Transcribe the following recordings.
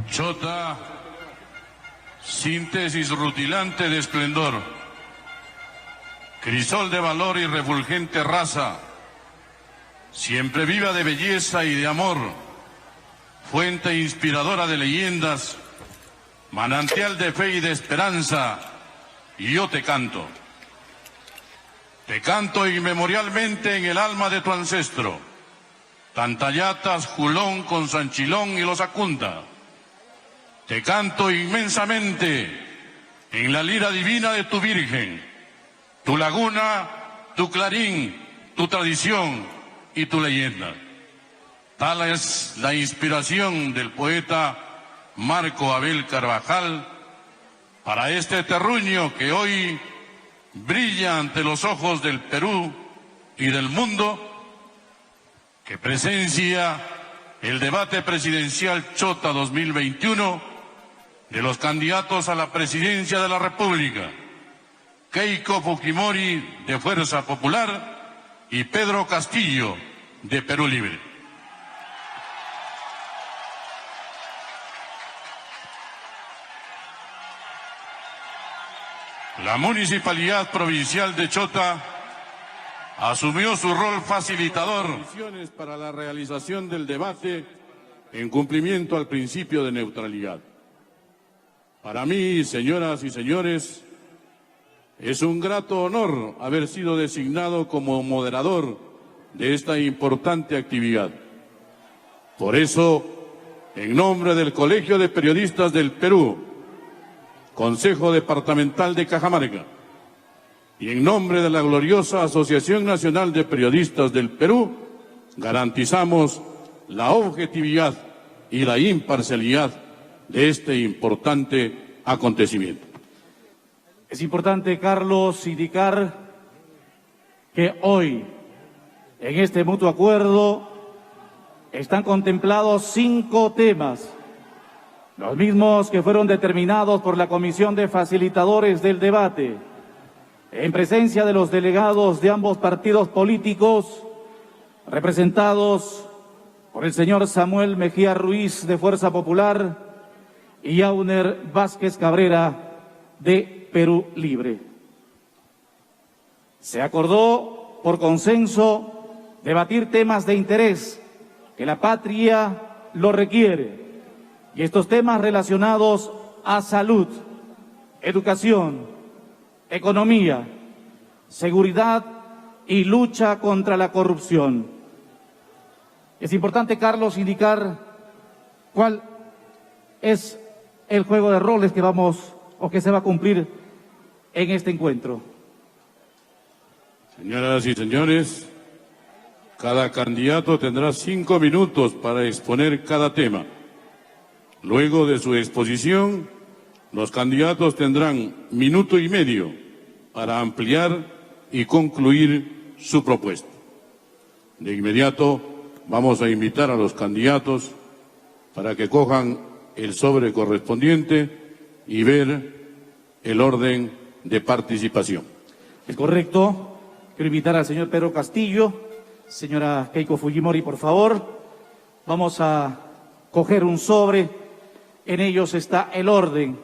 Chota, síntesis rutilante de esplendor, crisol de valor y refulgente raza, siempre viva de belleza y de amor, fuente inspiradora de leyendas, manantial de fe y de esperanza, y yo te canto. Te canto inmemorialmente en el alma de tu ancestro, Tantayatas, Julón, Consanchilón y los Acunta. Te canto inmensamente en la lira divina de tu Virgen, tu laguna, tu clarín, tu tradición y tu leyenda. Tal es la inspiración del poeta Marco Abel Carvajal para este terruño que hoy brilla ante los ojos del Perú y del mundo, que presencia el debate presidencial Chota 2021 de los candidatos a la presidencia de la República, Keiko Fujimori de Fuerza Popular y Pedro Castillo de Perú Libre. La Municipalidad Provincial de Chota asumió su rol facilitador para la realización del debate en cumplimiento al principio de neutralidad. Para mí, señoras y señores, es un grato honor haber sido designado como moderador de esta importante actividad. Por eso, en nombre del Colegio de Periodistas del Perú, Consejo Departamental de Cajamarca, y en nombre de la gloriosa Asociación Nacional de Periodistas del Perú, garantizamos la objetividad y la imparcialidad de este importante acontecimiento. Es importante, Carlos, indicar que hoy, en este mutuo acuerdo, están contemplados 5 temas, los mismos que fueron determinados por la Comisión de Facilitadores del Debate, en presencia de los delegados de ambos partidos políticos, representados por el señor Samuel Mejía Ruiz de Fuerza Popular y Yauner Vázquez Cabrera de Perú Libre. Se acordó por consenso debatir temas de interés que la patria lo requiere, y estos temas relacionados a salud, educación, economía, seguridad y lucha contra la corrupción. Es importante, Carlos, indicar cuál es el juego de roles que vamos o que se va a cumplir en este encuentro. Señoras y señores, cada candidato tendrá 5 minutos para exponer cada tema. Luego de su exposición, los candidatos tendrán 1,5 minutos para ampliar y concluir su propuesta. De inmediato vamos a invitar a los candidatos para que cojan el sobre correspondiente y ver el orden de participación. Es correcto. Quiero invitar al señor Pedro Castillo, señora Keiko Fujimori, por favor. Vamos a coger un sobre. En ellos está el orden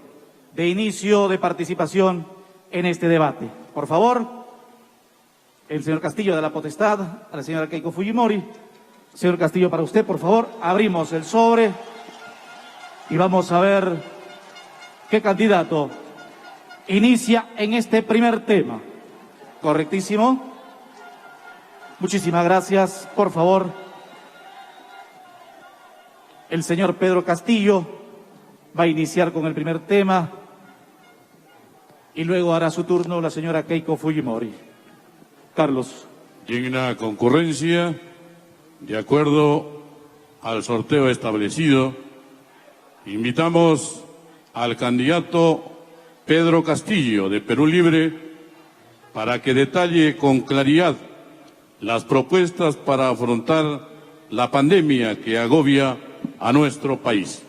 de inicio de participación en este debate. Por favor, el señor Castillo de la potestad, a la señora Keiko Fujimori. Señor Castillo, para usted, por favor, abrimos el sobre y vamos a ver qué candidato inicia en este primer tema. ¿Correctísimo? Muchísimas gracias. Por favor, el señor Pedro Castillo va a iniciar con el primer tema y luego hará su turno la señora Keiko Fujimori. Carlos. Digna concurrencia, de acuerdo al sorteo establecido, invitamos al candidato Pedro Castillo de Perú Libre para que detalle con claridad las propuestas para afrontar la pandemia que agobia a nuestro país.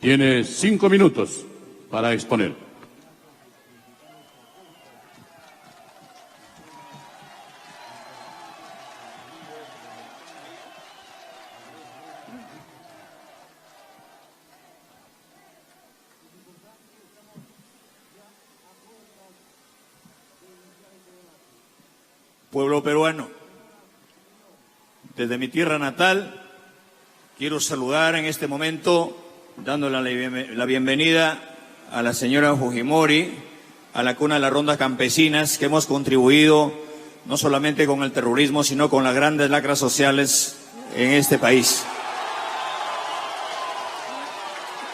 Tiene 5 minutos para exponer. pueblo peruano. Desde mi tierra natal, quiero saludar en este momento, dándole la bienvenida a la señora Fujimori, a la cuna de las rondas campesinas, que hemos contribuido no solamente con el terrorismo, sino con las grandes lacras sociales en este país.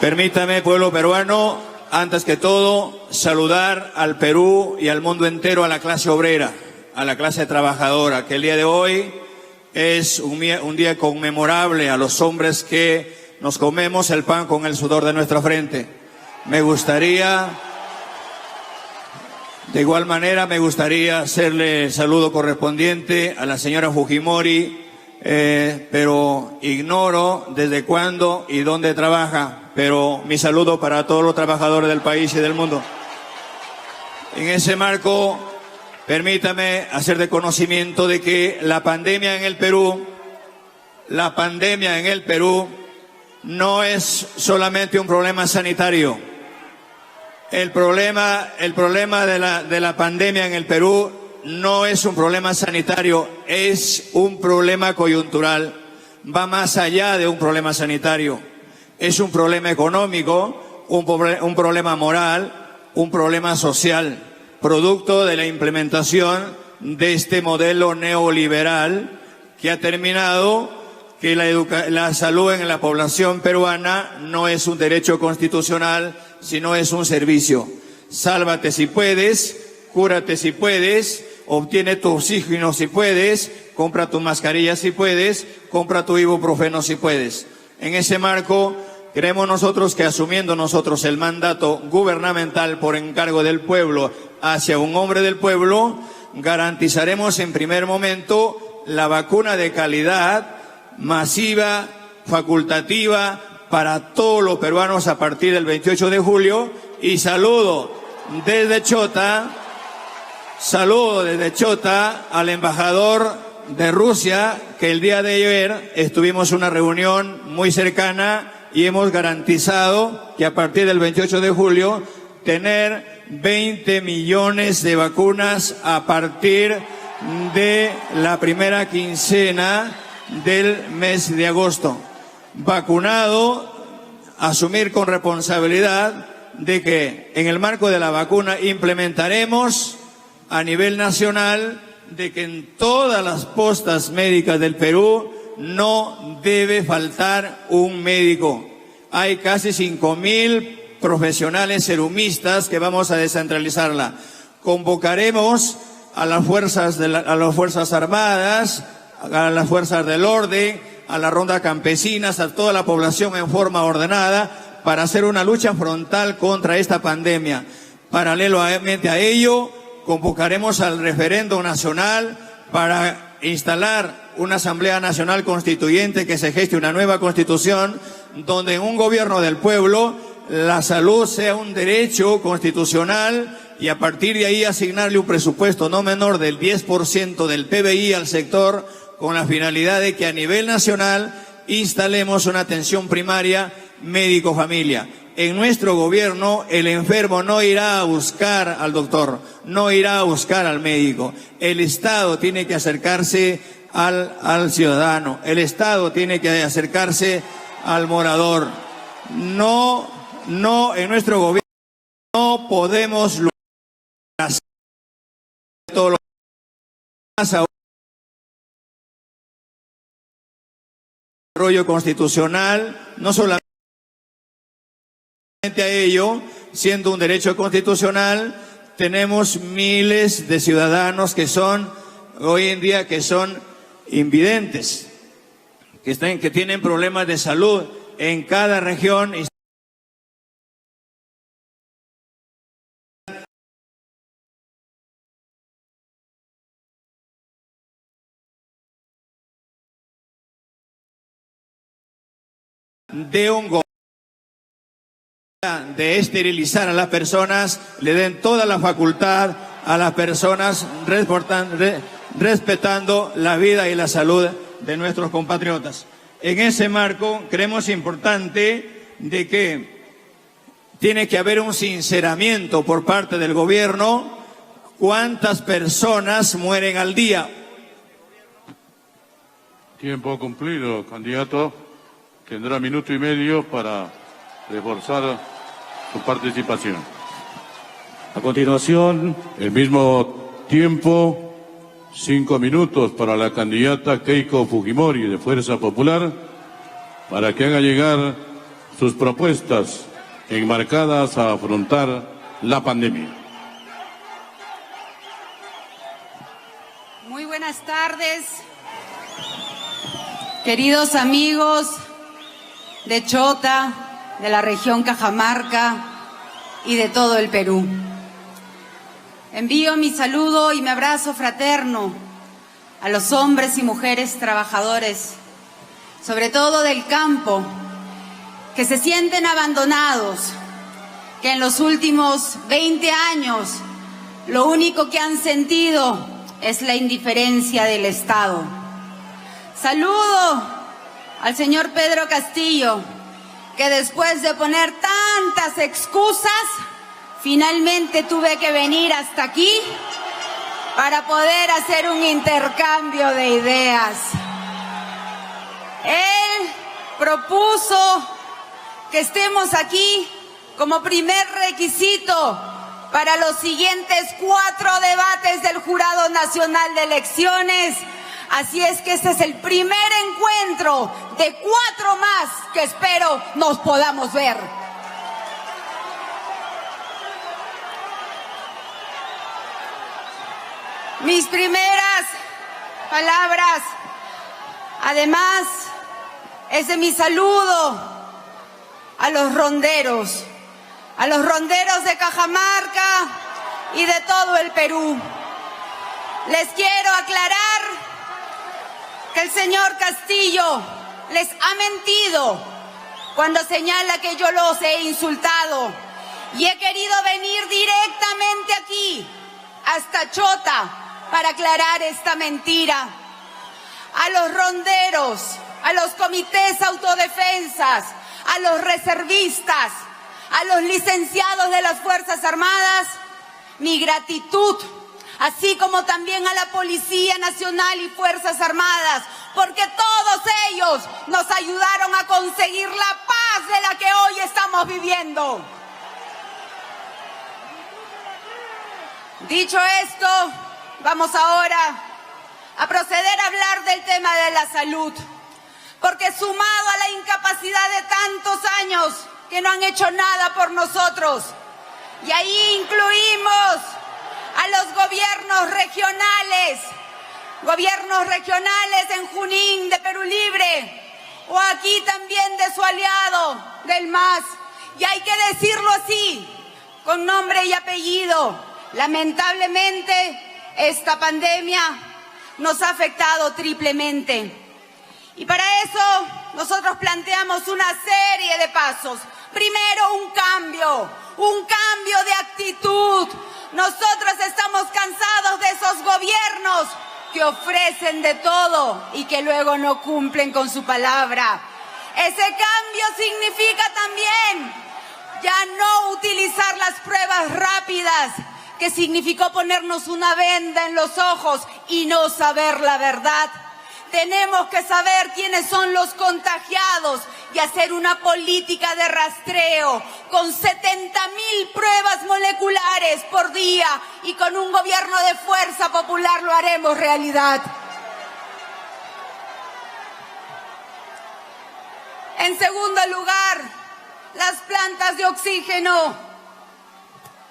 Permítame, pueblo peruano, antes que todo, saludar al Perú y al mundo entero, a la clase obrera, a la clase trabajadora, que el día de hoy es un día conmemorable a los hombres que nos comemos el pan con el sudor de nuestra frente. De igual manera, me gustaría hacerle el saludo correspondiente a la señora Fujimori, pero ignoro desde cuándo y dónde trabaja. Pero mi saludo para todos los trabajadores del país y del mundo. En ese marco, permítame hacer de conocimiento de que la pandemia en el Perú no es solamente un problema sanitario. El problema de la pandemia en el Perú no es un problema sanitario, es un problema coyuntural. Va más allá de un problema sanitario. Es un problema económico, un problema moral, un problema social, producto de la implementación de este modelo neoliberal que ha terminado que la salud en la población peruana no es un derecho constitucional, sino es un servicio. Sálvate si puedes, cúrate si puedes, obtiene tu oxígeno si puedes, compra tu mascarilla si puedes, compra tu ibuprofeno si puedes. En ese marco, creemos nosotros que asumiendo nosotros el mandato gubernamental por encargo del pueblo hacia un hombre del pueblo, garantizaremos en primer momento la vacuna de calidad, masiva, facultativa, para todos los peruanos a partir del 28 de julio. Y saludo desde Chota al embajador de Rusia, que el día de ayer estuvimos en una reunión muy cercana y hemos garantizado que a partir del 28 de julio tener 20 millones de vacunas a partir de la primera quincena del mes de agosto. Vacunado, asumir con responsabilidad de que en el marco de la vacuna implementaremos a nivel nacional de que en todas las postas médicas del Perú no debe faltar un médico. Hay casi 5.000 profesionales serumistas que vamos a descentralizarla. Convocaremos a las fuerzas armadas, a las fuerzas del orden, a la ronda campesinas, a toda la población en forma ordenada para hacer una lucha frontal contra esta pandemia. Paralelamente a ello, convocaremos al referendo nacional para instalar una Asamblea Nacional Constituyente, que se geste una nueva constitución donde en un gobierno del pueblo la salud sea un derecho constitucional y a partir de ahí asignarle un presupuesto no menor del 10% del PBI al sector, con la finalidad de que a nivel nacional instalemos una atención primaria médico-familia. En nuestro gobierno, el enfermo no irá a buscar al doctor, no irá a buscar al médico. El Estado tiene que acercarse al ciudadano, el Estado tiene que acercarse al morador. No, en nuestro gobierno no podemos lograr todo lo más aún. Desarrollo constitucional, no solamente a ello, siendo un derecho constitucional, tenemos miles de ciudadanos que son, hoy en día, que son invidentes, que tienen problemas de salud en cada región. De un gobierno de esterilizar a las personas, le den toda la facultad a las personas, respetando la vida y la salud de nuestros compatriotas. En ese marco, creemos importante de que tiene que haber un sinceramiento por parte del gobierno ¿cuántas personas mueren al día? Tiempo cumplido, candidato. Tendrá minuto y medio para reforzar su participación. A continuación, El mismo tiempo, 5 minutos para la candidata Keiko Fujimori de Fuerza Popular para que haga llegar sus propuestas enmarcadas a afrontar la pandemia. Muy buenas tardes, queridos amigos de Chota, de la región Cajamarca y de todo el Perú. Envío mi saludo y mi abrazo fraterno a los hombres y mujeres trabajadores, sobre todo del campo, que se sienten abandonados, que en los últimos 20 años lo único que han sentido es la indiferencia del Estado. Saludo al señor Pedro Castillo, que después de poner tantas excusas, finalmente tuve que venir hasta aquí para poder hacer un intercambio de ideas. Él propuso que estemos aquí como primer requisito para los siguientes 4 debates del Jurado Nacional de Elecciones. Así es que este es el primer encuentro de 4 más que espero nos podamos ver. Mis primeras palabras, además, es de mi saludo a los ronderos de Cajamarca y de todo el Perú. Les quiero aclarar que el señor Castillo les ha mentido cuando señala que yo los he insultado, y he querido venir directamente aquí, hasta Chota, para aclarar esta mentira. A los ronderos, a los comités autodefensas, a los reservistas, a los licenciados de las Fuerzas Armadas, mi gratitud, así como también a la Policía Nacional y Fuerzas Armadas, porque todos ellos nos ayudaron a conseguir la paz de la que hoy estamos viviendo. Dicho esto, vamos ahora a proceder a hablar del tema de la salud, porque sumado a la incapacidad de tantos años que no han hecho nada por nosotros, y ahí incluimos a los gobiernos regionales en Junín de Perú Libre, o aquí también de su aliado, del MAS, y hay que decirlo así, con nombre y apellido. Lamentablemente, esta pandemia nos ha afectado triplemente. Y para eso nosotros planteamos una serie de pasos. Primero, un cambio de actitud. Nosotros estamos cansados de esos gobiernos que ofrecen de todo y que luego no cumplen con su palabra. Ese cambio significa también ya no utilizar las pruebas rápidas, que significó ponernos una venda en los ojos y no saber la verdad. Tenemos que saber quiénes son los contagiados y hacer una política de rastreo con 70.000 pruebas moleculares por día, y con un gobierno de Fuerza Popular lo haremos realidad. En segundo lugar, las plantas de oxígeno.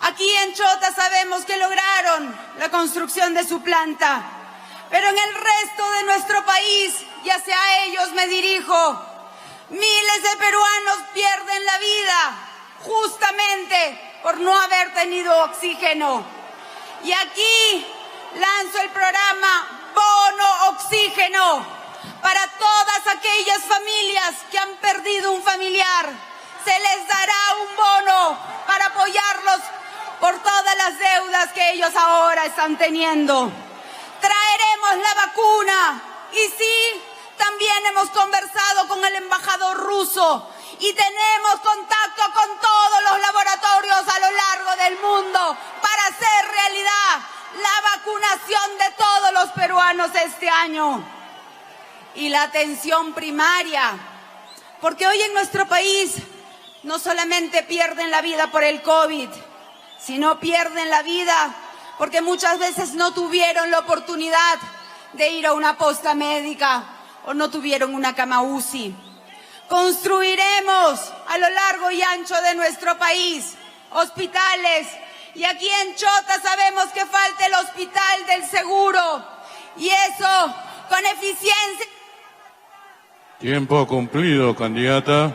Aquí en Chota sabemos que lograron la construcción de su planta, pero en el resto de nuestro país, y hacia ellos me dirijo, miles de peruanos pierden la vida justamente por no haber tenido oxígeno. Y aquí lanzo el programa Bono Oxígeno para todas aquellas familias que han perdido un familiar. Se les dará un bono para apoyarlos por todas las deudas que ellos ahora están teniendo. Traeremos la vacuna, y sí, también hemos conversado con el embajador ruso y tenemos contacto con todos los laboratorios a lo largo del mundo para hacer realidad la vacunación de todos los peruanos este año y la atención primaria, porque hoy en nuestro país no solamente pierden la vida por el COVID, sino pierden la vida porque muchas veces no tuvieron la oportunidad de ir a una posta médica o no tuvieron una cama UCI. Construiremos a lo largo y ancho de nuestro país hospitales, y aquí en Chota sabemos que falta el hospital del seguro, y eso con eficiencia. Tiempo cumplido, candidata.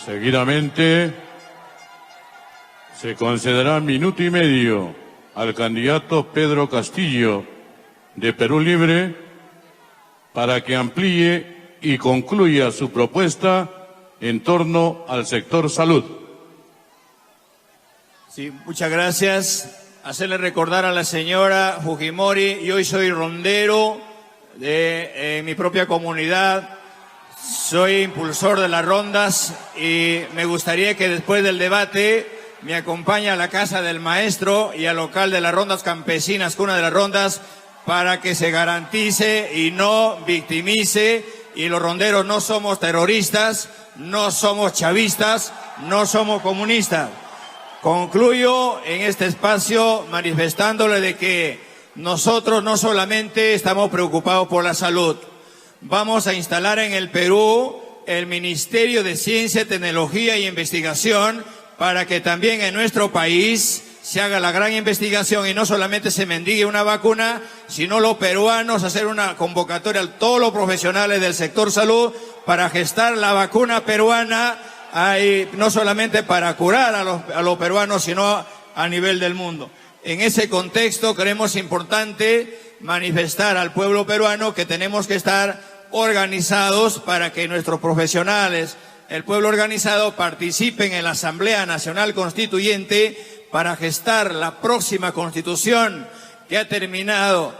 Seguidamente se concederá 1,5 minutos al candidato Pedro Castillo de Perú Libre para que amplíe y concluya su propuesta en torno al sector salud. Sí, muchas gracias. Hacerle recordar a la señora Fujimori, yo hoy soy rondero de mi propia comunidad, soy impulsor de las rondas y me gustaría que después del debate me acompañe a la casa del maestro y al local de las rondas campesinas, cuna de las rondas, para que se garantice y no victimice. Y los ronderos no somos terroristas, no somos chavistas, no somos comunistas. Concluyo en este espacio manifestándole de que nosotros no solamente estamos preocupados por la salud, vamos a instalar en el Perú el Ministerio de Ciencia, Tecnología y Investigación para que también en nuestro país se haga la gran investigación y no solamente se mendigue una vacuna, sino los peruanos hacer una convocatoria a todos los profesionales del sector salud para gestar la vacuna peruana, no solamente para curar a los peruanos, sino a nivel del mundo. En ese contexto creemos importante manifestar al pueblo peruano que tenemos que estar organizados para que nuestros profesionales, el pueblo organizado, participen en la Asamblea Nacional Constituyente para gestar la próxima constitución que ha terminado,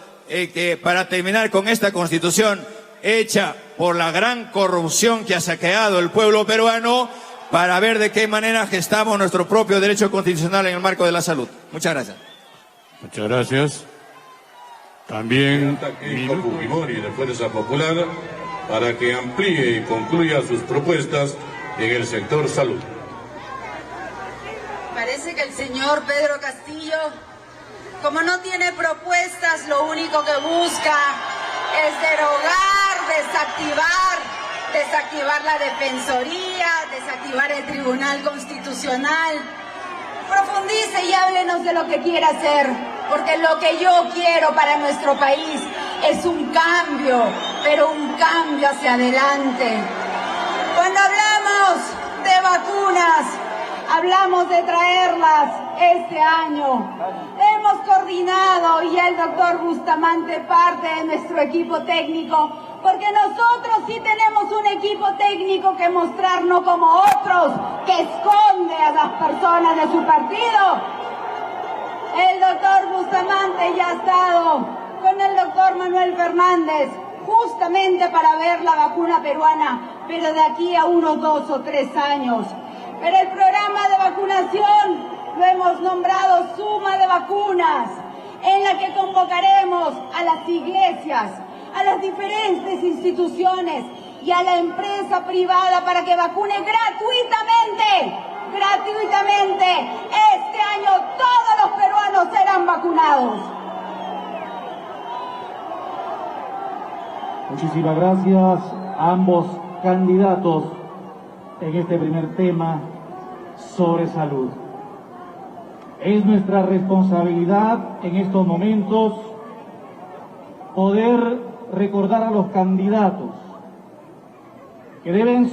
para terminar con esta constitución hecha por la gran corrupción que ha saqueado el pueblo peruano, para ver de qué manera gestamos nuestro propio derecho constitucional en el marco de la salud. Muchas gracias. Muchas gracias. También Keiko Fujimori de Fuerza Popular para que amplíe y concluya sus propuestas en el sector salud. Parece que el señor Pedro Castillo, como no tiene propuestas, lo único que busca es derogar, desactivar la Defensoría, desactivar el Tribunal Constitucional. Profundice y háblenos de lo que quiere hacer, porque lo que yo quiero para nuestro país es un cambio, pero un cambio hacia adelante. Cuando hablamos de vacunas, hablamos de traerlas este año. Hemos coordinado y el doctor Bustamante parte de nuestro equipo técnico, porque nosotros sí tenemos un equipo técnico que mostrar, no como otros que esconde a las personas de su partido. El doctor Bustamante ya ha estado con el doctor Manuel Fernández justamente para ver la vacuna peruana, pero de aquí a unos 2 o 3 años. Pero el programa de vacunación lo hemos nombrado Suma de Vacunas, en la que convocaremos a las iglesias, a las diferentes instituciones y a la empresa privada para que vacune gratuitamente. Este año todos los peruanos serán vacunados. Muchísimas gracias a ambos candidatos en este primer tema sobre salud. Es nuestra responsabilidad en estos momentos poder recordar a los candidatos que deben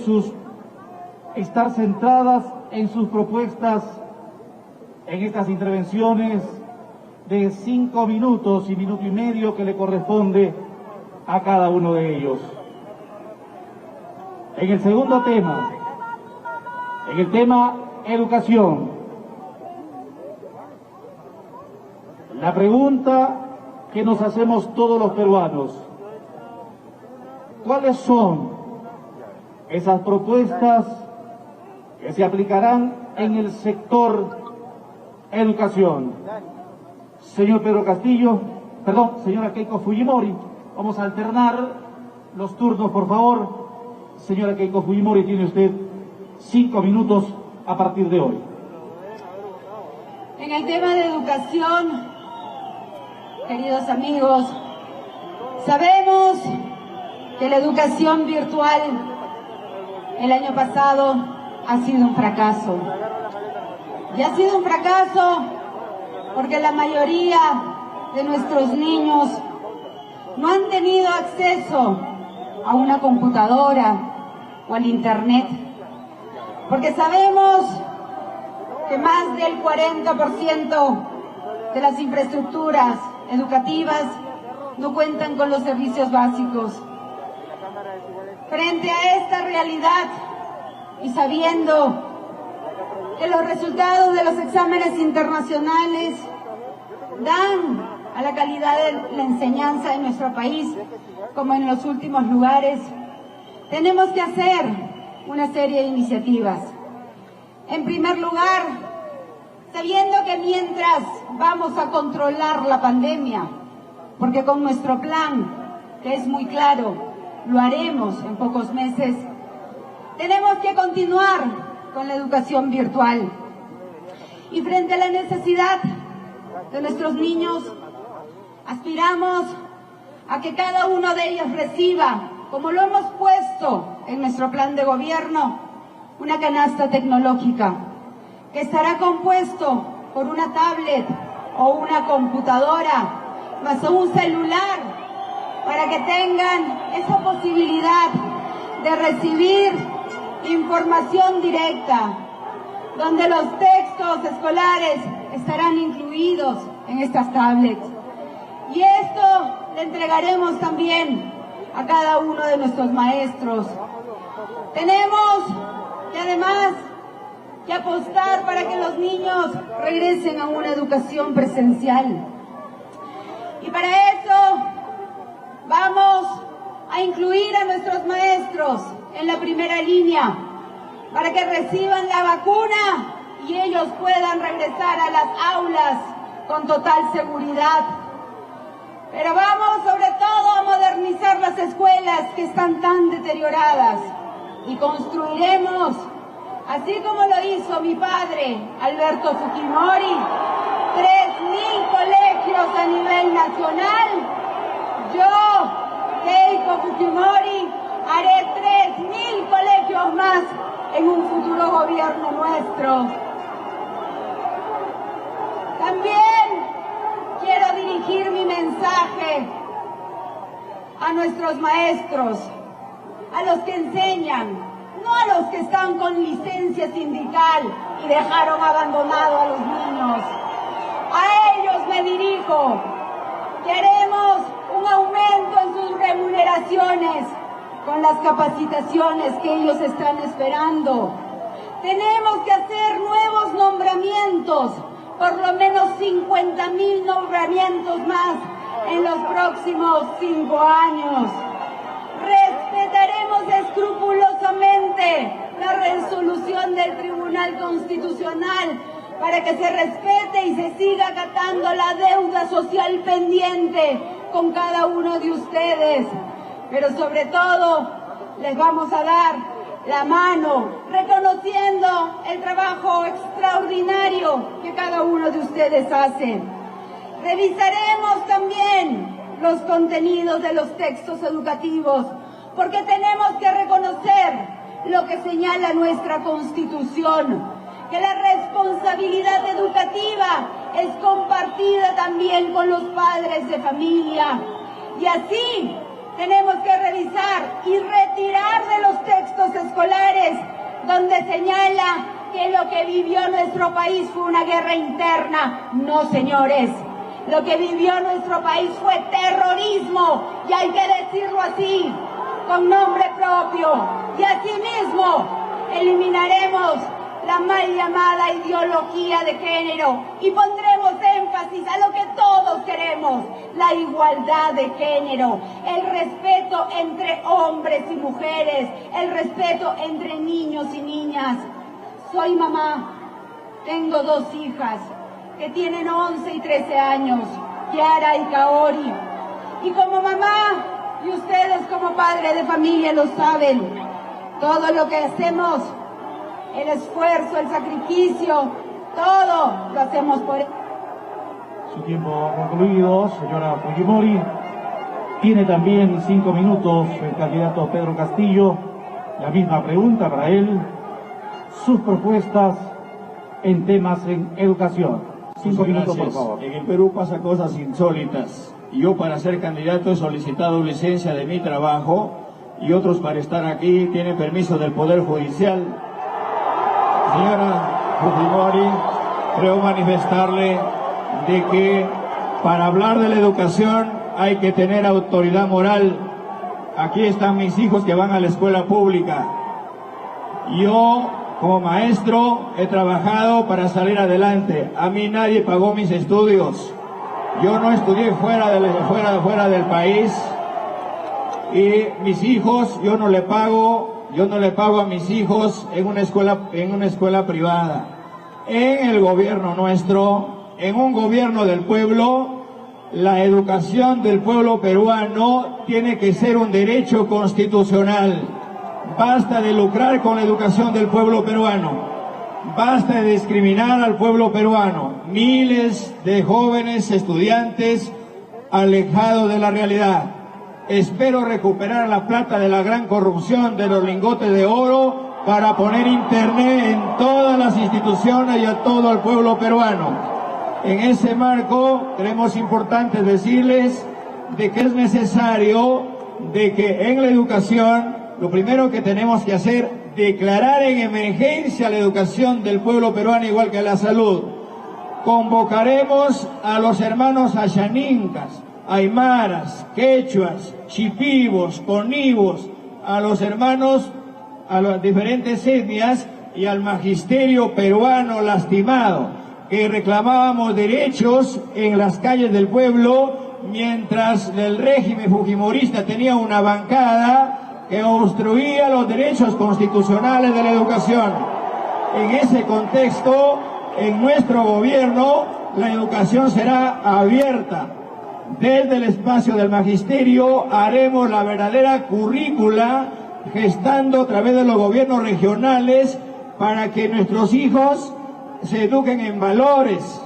estar centradas en sus propuestas en estas intervenciones de 5 minutos y 1,5 minutos que le corresponde a cada uno de ellos. En el segundo tema, en el tema educación, la pregunta que nos hacemos todos los peruanos: ¿cuáles son esas propuestas que se aplicarán en el sector Educación. Señor Pedro Castillo, perdón, señora Keiko Fujimori, vamos a alternar los turnos, por favor. Señora Keiko Fujimori, tiene usted 5 minutos a partir de hoy. En el tema de educación, queridos amigos, sabemos que la educación virtual el año pasado ha sido un fracaso. Y ha sido un fracaso porque la mayoría de nuestros niños no han tenido acceso a una computadora o al internet. Porque sabemos que más del 40% de las infraestructuras educativas no cuentan con los servicios básicos. Frente a esta realidad y sabiendo que los resultados de los exámenes internacionales dan a la calidad de la enseñanza en nuestro país como en los últimos lugares, tenemos que hacer una serie de iniciativas. En primer lugar, sabiendo que mientras vamos a controlar la pandemia, porque con nuestro plan, que es muy claro, lo haremos en pocos meses, tenemos que continuar con la educación virtual. Y frente a la necesidad de nuestros niños, aspiramos a que cada uno de ellos reciba, como lo hemos puesto en nuestro plan de gobierno, una canasta tecnológica, que estará compuesto por una tablet o una computadora, más un celular, para que tengan esa posibilidad de recibir información directa, donde los textos escolares estarán incluidos en estas tablets. Y esto le entregaremos también a cada uno de nuestros maestros. Tenemos que además que apostar para que los niños regresen a una educación presencial. Y para eso vamos a incluir a nuestros maestros en la primera línea, para que reciban la vacuna y ellos puedan regresar a las aulas con total seguridad. Pero vamos sobre todo a modernizar las escuelas que están tan deterioradas y construiremos, así como lo hizo mi padre, Alberto Fujimori, 3.000 colegios a nivel nacional. Yo, Keiko Fujimori, haré 3.000 colegios más en un futuro gobierno nuestro. También quiero dirigir mi mensaje a nuestros maestros, a los que enseñan, no a los que están con licencia sindical y dejaron abandonado a los niños. A ellos me dirijo. Queremos un aumento en sus remuneraciones con las capacitaciones que ellos están esperando. Tenemos que hacer nuevos nombramientos, por lo menos 50.000 nombramientos más en los próximos 5 años. Respetaremos escrupulosamente la resolución del Tribunal Constitucional para que se respete y se siga acatando la deuda social pendiente con cada uno de ustedes. Pero sobre todo, les vamos a dar la mano, reconociendo el trabajo extraordinario que cada uno de ustedes hace. Revisaremos también los contenidos de los textos educativos, porque tenemos que reconocer lo que señala nuestra Constitución, que la responsabilidad educativa es compartida también con los padres de familia. Y así tenemos que revisar y retirar de los textos escolares donde señala que lo que vivió nuestro país fue una guerra interna. No, señores. Lo que vivió nuestro país fue terrorismo, y hay que decirlo así, con nombre propio. Y asimismo eliminaremos la mal llamada ideología de género y pondremos énfasis a lo que todos queremos: la igualdad de género, el respeto entre hombres y mujeres, el respeto entre niños y niñas. Soy mamá, tengo 2 hijas que tienen 11 y 13 años, Kiara y Kaori. Y como mamá, y ustedes como padre de familia lo saben, todo lo que hacemos, el esfuerzo, el sacrificio, todo lo hacemos por él. Su tiempo concluido, señora Fujimori. Tiene también 5 minutos el candidato Pedro Castillo. La misma pregunta para él. Sus propuestas en temas en educación. 5 minutos, por favor. En el Perú pasa cosas insólitas. Yo para ser candidato he solicitado licencia de mi trabajo y otros para estar aquí tienen permiso del Poder Judicial. Señora Fujimori, creo manifestarle de que para hablar de la educación hay que tener autoridad moral. Aquí están mis hijos que van a la escuela pública. Yo, como maestro, he trabajado para salir adelante. A mí nadie pagó mis estudios. Yo no estudié fuera del país. Y mis hijos, yo no le pago a mis hijos en una escuela privada. En el gobierno nuestro, en un gobierno del pueblo, la educación del pueblo peruano tiene que ser un derecho constitucional. Basta de lucrar con la educación del pueblo peruano. Basta de discriminar al pueblo peruano. Miles de jóvenes estudiantes alejados de la realidad. Espero recuperar la plata de la gran corrupción de los lingotes de oro para poner internet en todas las instituciones y a todo el pueblo peruano. En ese marco, creemos importante decirles de que es necesario de que en la educación, lo primero que tenemos que hacer, declarar en emergencia la educación del pueblo peruano igual que la salud. Convocaremos a los hermanos ayaninkas, aymaras, quechuas, chipivos, conivos, a los hermanos, a las diferentes etnias y al magisterio peruano lastimado, que reclamábamos derechos en las calles del pueblo, mientras el régimen fujimorista tenía una bancada que obstruía los derechos constitucionales de la educación. En ese contexto, en nuestro gobierno, la educación será abierta. Desde el espacio del magisterio haremos la verdadera currícula, gestando a través de los gobiernos regionales para que nuestros hijos se eduquen en valores,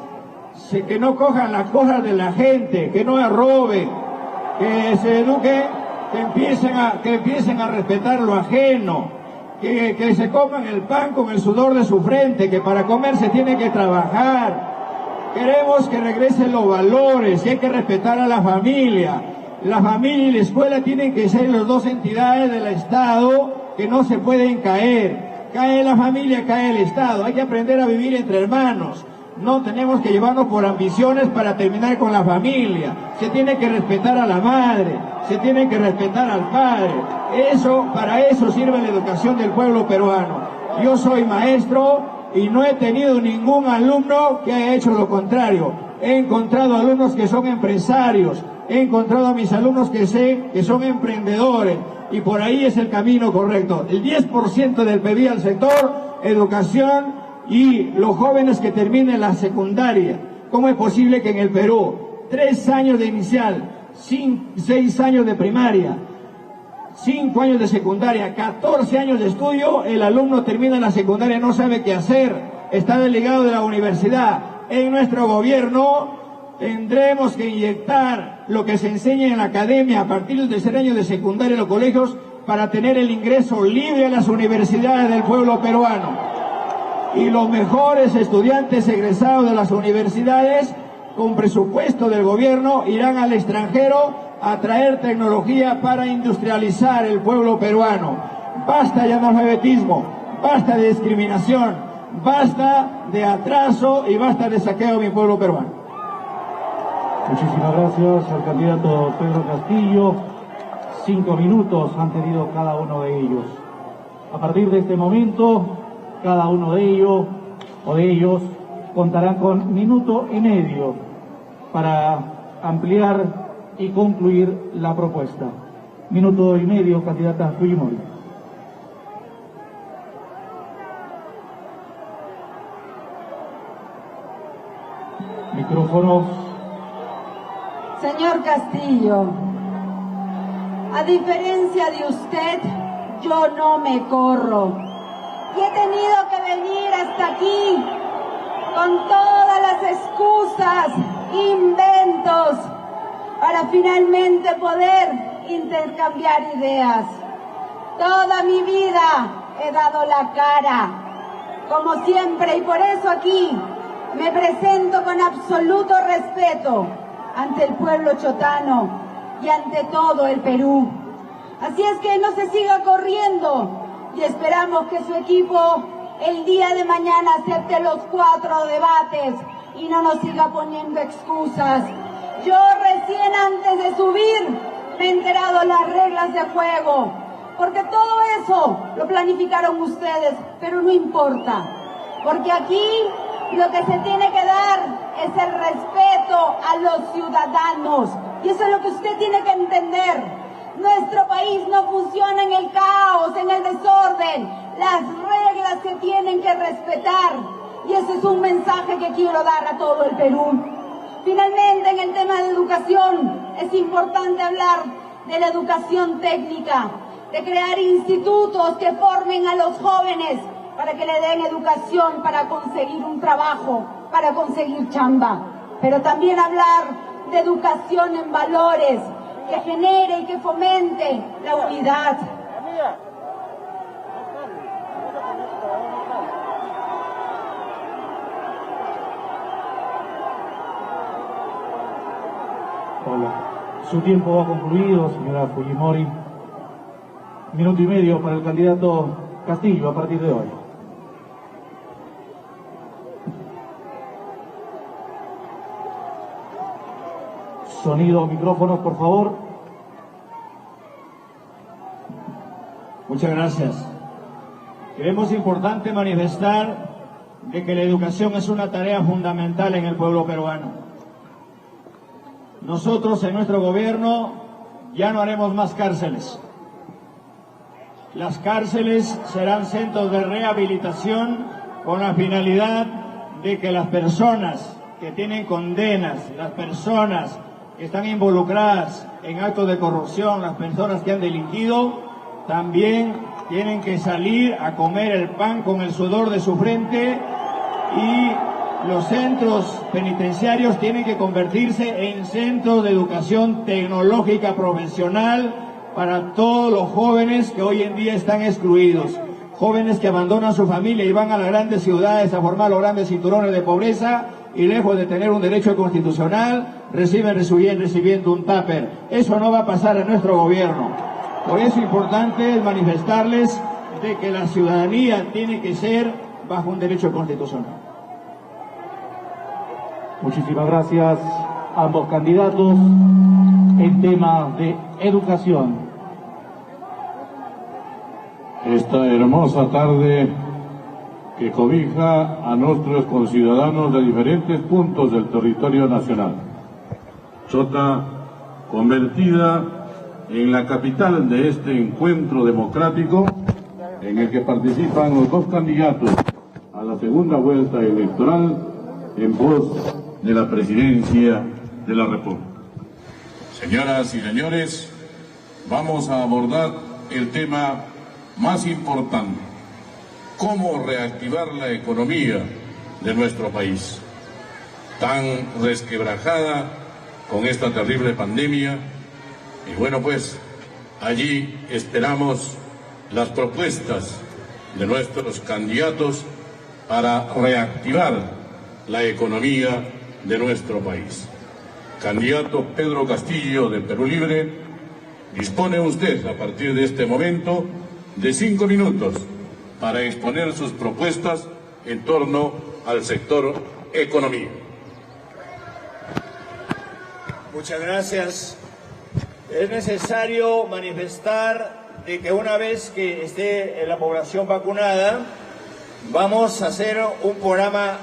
que no cojan las cosas de la gente, que no roben, que se eduquen, que empiecen a respetar lo ajeno, que se coman el pan con el sudor de su frente, que para comer se tiene que trabajar. Queremos que regresen los valores, y hay que respetar a la familia. La familia y la escuela tienen que ser las dos entidades del Estado que no se pueden caer. Cae la familia, cae el Estado. Hay que aprender a vivir entre hermanos. No tenemos que llevarnos por ambiciones para terminar con la familia. Se tiene que respetar a la madre, se tiene que respetar al padre. Para eso sirve la educación del pueblo peruano. Yo soy maestro y no he tenido ningún alumno que haya hecho lo contrario. He encontrado alumnos que son empresarios, he encontrado a mis alumnos que son emprendedores. Y por ahí es el camino correcto. El 10% del PIB al sector educación y los jóvenes que terminen la secundaria. ¿Cómo es posible que en el Perú 3 años de inicial, 6 años de primaria, 5 años de secundaria, 14 años de estudio, el alumno termina la secundaria y no sabe qué hacer? Está desligado de la universidad. En nuestro gobierno tendremos que inyectar lo que se enseña en la academia a partir del 3er año de secundaria en los colegios para tener el ingreso libre a las universidades del pueblo peruano. Y los mejores estudiantes egresados de las universidades, con presupuesto del gobierno, irán al extranjero a traer tecnología para industrializar el pueblo peruano. Basta de analfabetismo, basta de discriminación, basta de atraso y basta de saqueo a mi pueblo peruano. Muchísimas gracias al candidato Pedro Castillo. 5 minutos han tenido cada uno de ellos. A partir de este momento, cada uno de ellos contarán con minuto y medio para ampliar y concluir la propuesta. Minuto y medio, candidata Fujimori. micrófonos. Señor Castillo, a diferencia de usted, yo no me corro. Y he tenido que venir hasta aquí con todas las excusas, inventos, para finalmente poder intercambiar ideas. Toda mi vida he dado la cara, como siempre, y por eso aquí me presento con absoluto respeto ante el pueblo chotano y ante todo el Perú. Así es que no se siga corriendo y esperamos que su equipo el día de mañana acepte los 4 debates y no nos siga poniendo excusas. Yo recién antes de subir me he enterado las reglas de juego, porque todo eso lo planificaron ustedes, pero no importa, porque aquí lo que se tiene que dar es el respeto a los ciudadanos, y eso es lo que usted tiene que entender. Nuestro país no funciona en el caos, en el desorden. Las reglas se tienen que respetar, y ese es un mensaje que quiero dar a todo el Perú. Finalmente, en el tema de educación, es importante hablar de la educación técnica, de crear institutos que formen a los jóvenes para que le den educación para conseguir un trabajo, para conseguir chamba. Pero también hablar de educación en valores, que genere y que fomente la unidad. Hola. Su tiempo ha concluido, señora Fujimori. 1 minuto y medio para el candidato Castillo a partir de hoy. Sonido, micrófonos, por favor. Muchas gracias. Creemos importante manifestar de que la educación es una tarea fundamental en el pueblo peruano. Nosotros en nuestro gobierno ya no haremos más cárceles. Las cárceles serán centros de rehabilitación con la finalidad de que las personas que tienen condenas, las personas que están involucradas en actos de corrupción, las personas que han delinquido, también tienen que salir a comer el pan con el sudor de su frente, y los centros penitenciarios tienen que convertirse en centros de educación tecnológica profesional para todos los jóvenes que hoy en día están excluidos, jóvenes que abandonan su familia y van a las grandes ciudades a formar los grandes cinturones de pobreza, y lejos de tener un derecho constitucional, recibiendo un tupper. Eso no va a pasar en nuestro gobierno. Por eso es importante manifestarles de que la ciudadanía tiene que ser bajo un derecho constitucional. Muchísimas gracias a ambos candidatos en tema de educación. Esta hermosa tarde que cobija a nuestros conciudadanos de diferentes puntos del territorio nacional. Chota, convertida en la capital de este encuentro democrático en el que participan los 2 candidatos a la segunda vuelta electoral en pos de la presidencia de la República. Señoras y señores, vamos a abordar el tema más importante: cómo reactivar la economía de nuestro país, tan resquebrajada con esta terrible pandemia. Y bueno, pues allí esperamos las propuestas de nuestros candidatos para reactivar la economía de nuestro país. Candidato Pedro Castillo de Perú Libre, dispone usted a partir de este momento de 5 minutos para exponer sus propuestas en torno al sector economía. Muchas gracias. Es necesario manifestar de que una vez que esté la población vacunada, vamos a hacer un programa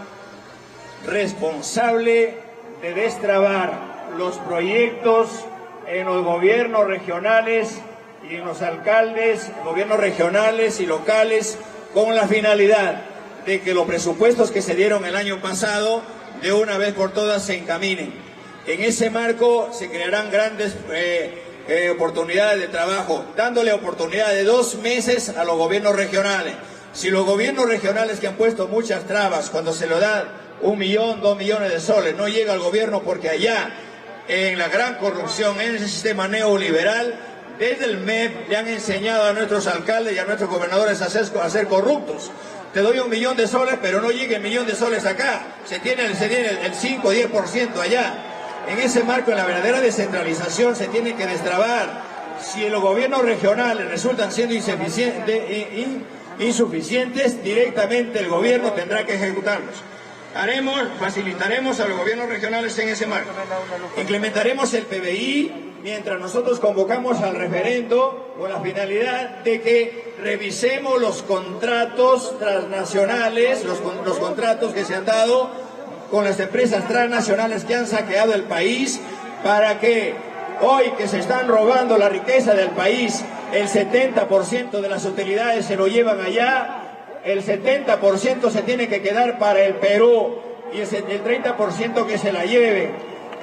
responsable de destrabar los proyectos en los gobiernos regionales y en los alcaldes, gobiernos regionales y locales, con la finalidad de que los presupuestos que se dieron el año pasado de una vez por todas se encaminen. En ese marco se crearán grandes oportunidades de trabajo, dándole oportunidad de 2 meses a los gobiernos regionales. Si los gobiernos regionales que han puesto muchas trabas, cuando se lo dan 1 millón, 2 millones de soles, no llega al gobierno porque allá, en la gran corrupción, en ese sistema neoliberal, desde el MEP le han enseñado a nuestros alcaldes y a nuestros gobernadores a ser corruptos. Te doy 1 millón de soles, pero no llega el 1 millón de soles acá. Se tiene el 5 o 10% allá. En ese marco, en la verdadera descentralización, se tiene que destrabar. Si los gobiernos regionales resultan siendo insuficientes, directamente el gobierno tendrá que ejecutarlos. Facilitaremos a los gobiernos regionales en ese marco. Implementaremos el PBI mientras nosotros convocamos al referendo con la finalidad de que revisemos los contratos transnacionales, los contratos que se han dado con las empresas transnacionales que han saqueado el país, para que hoy que se están robando la riqueza del país, el 70% de las utilidades se lo llevan allá, el 70% se tiene que quedar para el Perú y el 30% que se la lleve.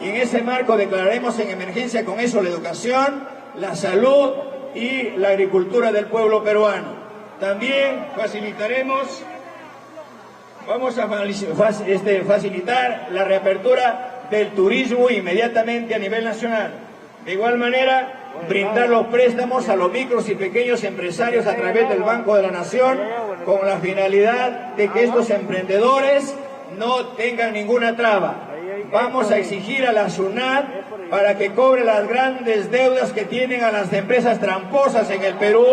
Y en ese marco declararemos en emergencia con eso la educación, la salud y la agricultura del pueblo peruano. También vamos a facilitar la reapertura del turismo inmediatamente a nivel nacional. De igual manera, brindar los préstamos a los micros y pequeños empresarios a través del Banco de la Nación, con la finalidad de que estos emprendedores no tengan ninguna traba. Vamos a exigir a la SUNAT para que cobre las grandes deudas que tienen a las empresas tramposas en el Perú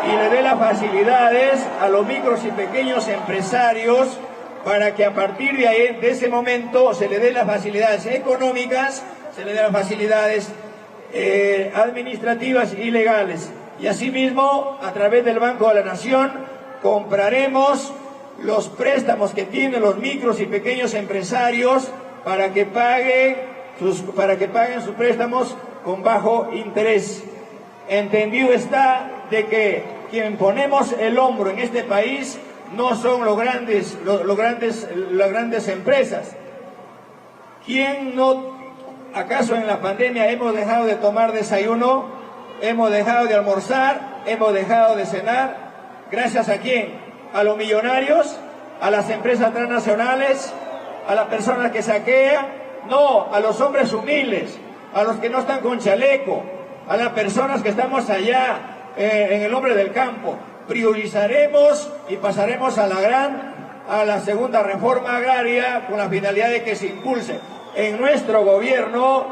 y le dé las facilidades a los micros y pequeños empresarios para que a partir de ahí, de ese momento, se le den las facilidades económicas, se le den las facilidades administrativas y legales. Y asimismo, a través del Banco de la Nación, compraremos los préstamos que tienen los micros y pequeños empresarios para que paguen sus préstamos con bajo interés. Entendido está de que quien ponemos el hombro en este país no son las grandes empresas. ¿Quién no? ¿Acaso en la pandemia hemos dejado de tomar desayuno? ¿Hemos dejado de almorzar? ¿Hemos dejado de cenar? ¿Gracias a quién? ¿A los millonarios? ¿A las empresas transnacionales? ¿A las personas que saquean? No, a los hombres humildes, a los que no están con chaleco, a las personas que estamos allá en el hombre del campo. Priorizaremos y pasaremos a la segunda reforma agraria con la finalidad de que se impulse. En nuestro gobierno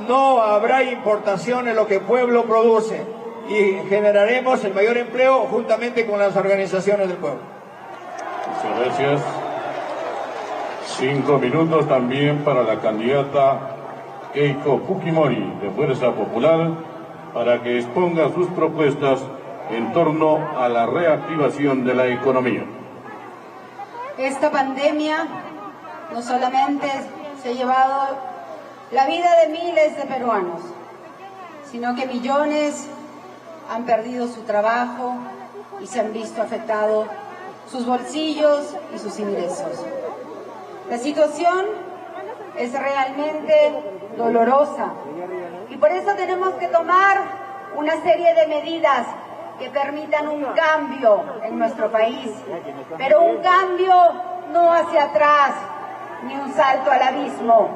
no habrá importación en lo que el pueblo produce y generaremos el mayor empleo juntamente con las organizaciones del pueblo. Muchas gracias. 5 minutos también para la candidata Keiko Fujimori de Fuerza Popular para que exponga sus propuestas en torno a la reactivación de la economía. Esta pandemia no solamente se ha llevado la vida de miles de peruanos, sino que millones han perdido su trabajo y se han visto afectados sus bolsillos y sus ingresos. La situación es realmente dolorosa y por eso tenemos que tomar una serie de medidas que permitan un cambio en nuestro país, pero un cambio no hacia atrás, ni un salto al abismo,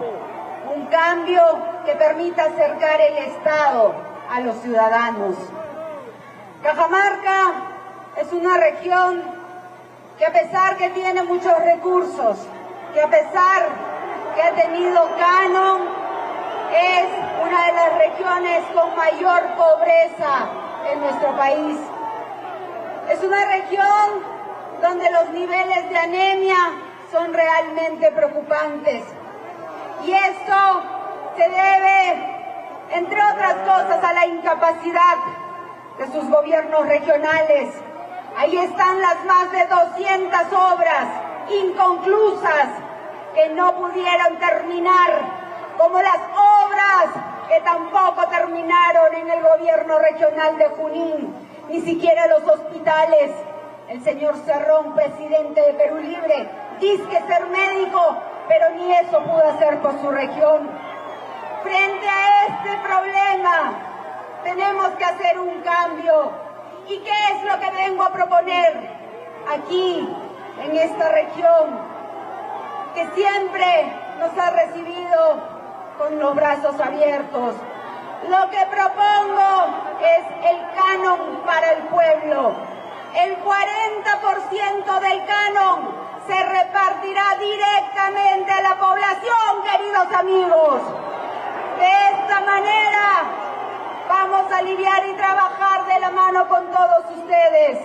un cambio que permita acercar el Estado a los ciudadanos. Cajamarca es una región que, a pesar que tiene muchos recursos, que a pesar que ha tenido canon, es una de las regiones con mayor pobreza en nuestro país. Es una región donde los niveles de anemia son realmente preocupantes. Y esto se debe, entre otras cosas, a la incapacidad de sus gobiernos regionales. Ahí están las más de 200 obras inconclusas que no pudieron terminar, como las obras que tampoco terminaron en el gobierno regional de Junín, ni siquiera los hospitales. El señor Cerrón, presidente de Perú Libre, dice que ser médico pero ni eso pudo hacer por su región. Frente a este problema, tenemos que hacer un cambio. ¿Y qué es lo que vengo a proponer aquí, en esta región, que siempre nos ha recibido con los brazos abiertos? Lo que propongo es el canon para el pueblo. El 40% del canon se repartirá directamente a la población, queridos amigos. De esta manera vamos a aliviar y trabajar de la mano con todos ustedes.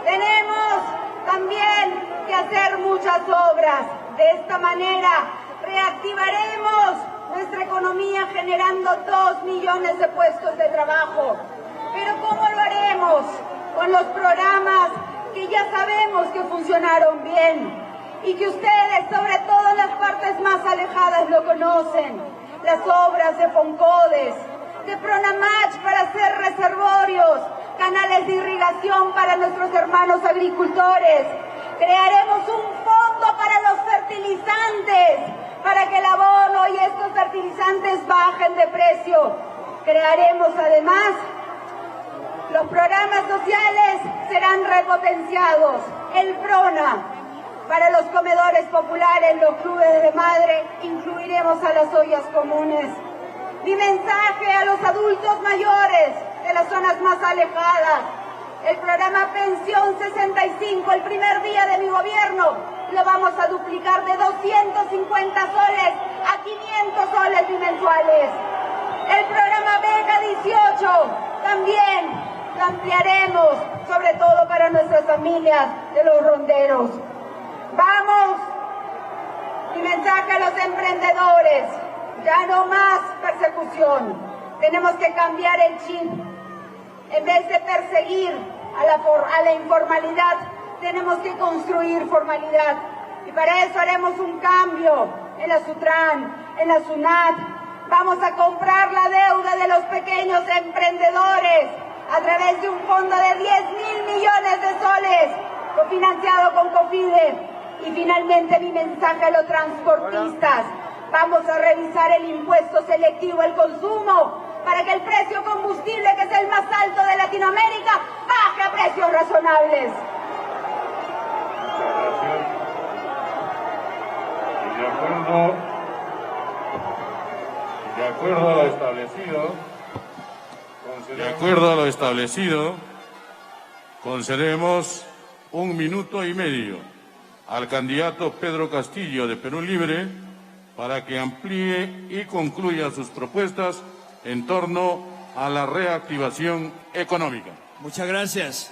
Tenemos también que hacer muchas obras. De esta manera reactivaremos nuestra economía generando 2 millones de puestos de trabajo. Pero ¿cómo lo haremos? Con los programas que ya sabemos que funcionaron bien y que ustedes, sobre todo en las partes más alejadas, lo conocen. Las obras de Foncodes, de Pronamach para hacer reservorios, canales de irrigación para nuestros hermanos agricultores. Crearemos un fondo para los fertilizantes, para que el abono y estos fertilizantes bajen de precio. Crearemos además, los programas sociales serán repotenciados. El PRONA, para los comedores populares, los clubes de madre, incluiremos a las ollas comunes. Mi mensaje a los adultos mayores de las zonas más alejadas: el programa Pensión 65, el primer día de mi gobierno, lo vamos a duplicar de 250 soles a 500 soles bimensuales. El programa Beca 18 también lo ampliaremos, sobre todo para nuestras familias de los ronderos. Vamos, mi mensaje a los emprendedores: ya no más persecución. Tenemos que cambiar el chip. En vez de perseguir a la informalidad, tenemos que construir formalidad. Y para eso haremos un cambio en la SUTRAN, en la SUNAT. Vamos a comprar la deuda de los pequeños emprendedores a través de un fondo de 10.000 millones de soles, cofinanciado con COFIDE. Y finalmente mi mensaje a los transportistas: vamos a revisar el impuesto selectivo al consumo para que el precio combustible, que es el más alto de Latinoamérica, baje a precios razonables. De acuerdo a lo establecido, concedemos 1 minuto y medio al candidato Pedro Castillo de Perú Libre para que amplíe y concluya sus propuestas en torno a la reactivación económica. Muchas gracias.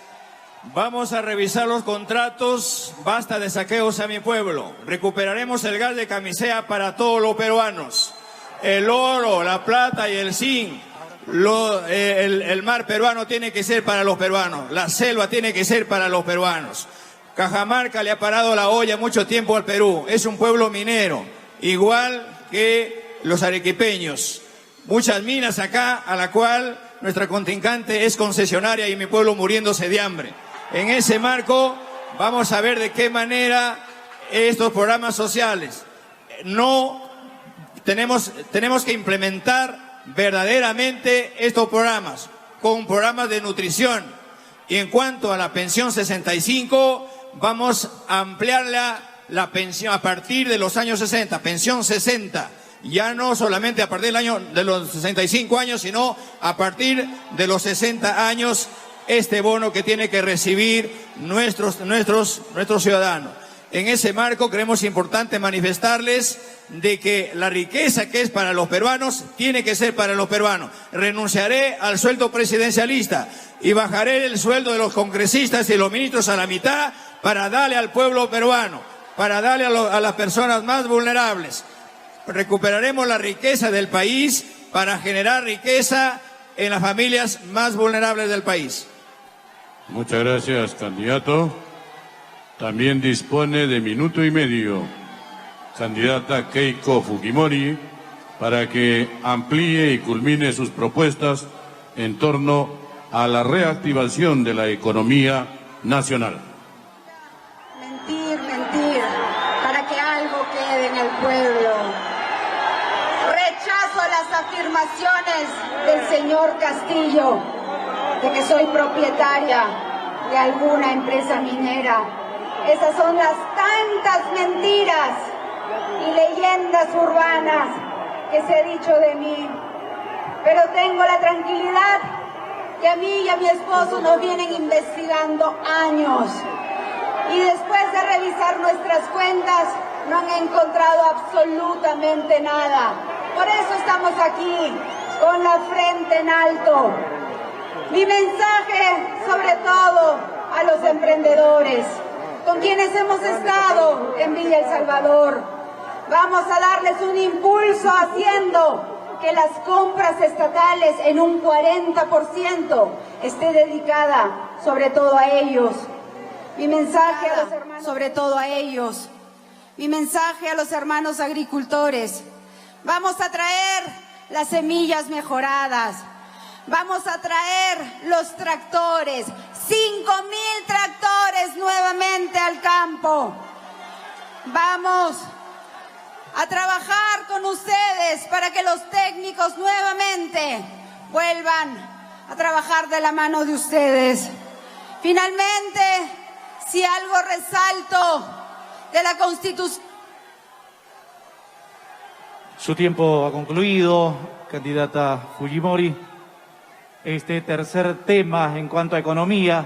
Vamos a revisar los contratos. Basta de saqueos a mi pueblo. Recuperaremos el gas de camisea para todos los peruanos. El oro, la plata y el zinc. El mar peruano tiene que ser para los peruanos. La selva tiene que ser para los peruanos. Cajamarca le ha parado la olla mucho tiempo al Perú. Es un pueblo minero, igual que los arequipeños. Muchas minas acá, a la cual nuestra contrincante es concesionaria, y mi pueblo muriéndose de hambre. En ese marco vamos a ver de qué manera estos programas sociales tenemos que implementar verdaderamente estos programas con programas de nutrición. Y en cuanto a la pensión 65, vamos a ampliar la pensión a partir de los años 60, pensión 60. Ya no solamente a partir de los 65 años, sino a partir de los 60 años, este bono que tiene que recibir nuestros ciudadanos. En ese marco creemos importante manifestarles de que la riqueza que es para los peruanos tiene que ser para los peruanos. Renunciaré al sueldo presidencialista y bajaré el sueldo de los congresistas y los ministros a la mitad para darle al pueblo peruano, para darle a las personas más vulnerables. Recuperaremos la riqueza del país para generar riqueza en las familias más vulnerables del país. Muchas gracias, candidato. También dispone de 1 minuto y medio, candidata Keiko Fujimori, para que amplíe y culmine sus propuestas en torno a la reactivación de la economía nacional. Mentir, para que algo quede en el pueblo. Rechazo las afirmaciones del señor Castillo de que soy propietaria de alguna empresa minera. Esas son las tantas mentiras y leyendas urbanas que se ha dicho de mí. Pero tengo la tranquilidad que a mí y a mi esposo nos vienen investigando años. Y después de revisar nuestras cuentas, no han encontrado absolutamente nada. Por eso estamos aquí, con la frente en alto. Mi mensaje, sobre todo, a los emprendedores, con quienes hemos estado en Villa El Salvador. Vamos a darles un impulso haciendo que las compras estatales en un 40% esté dedicada sobre todo a ellos. Mi mensaje a los hermanos, sobre todo a ellos. Mi mensaje a los hermanos agricultores. Vamos a traer las semillas mejoradas. Vamos a traer los tractores. 5,000 tractores nuevamente al campo. Vamos a trabajar con ustedes para que los técnicos nuevamente vuelvan a trabajar de la mano de ustedes. Finalmente, si algo resalto de la Constitución. Su tiempo ha concluido, candidata Fujimori. Este tercer tema en cuanto a economía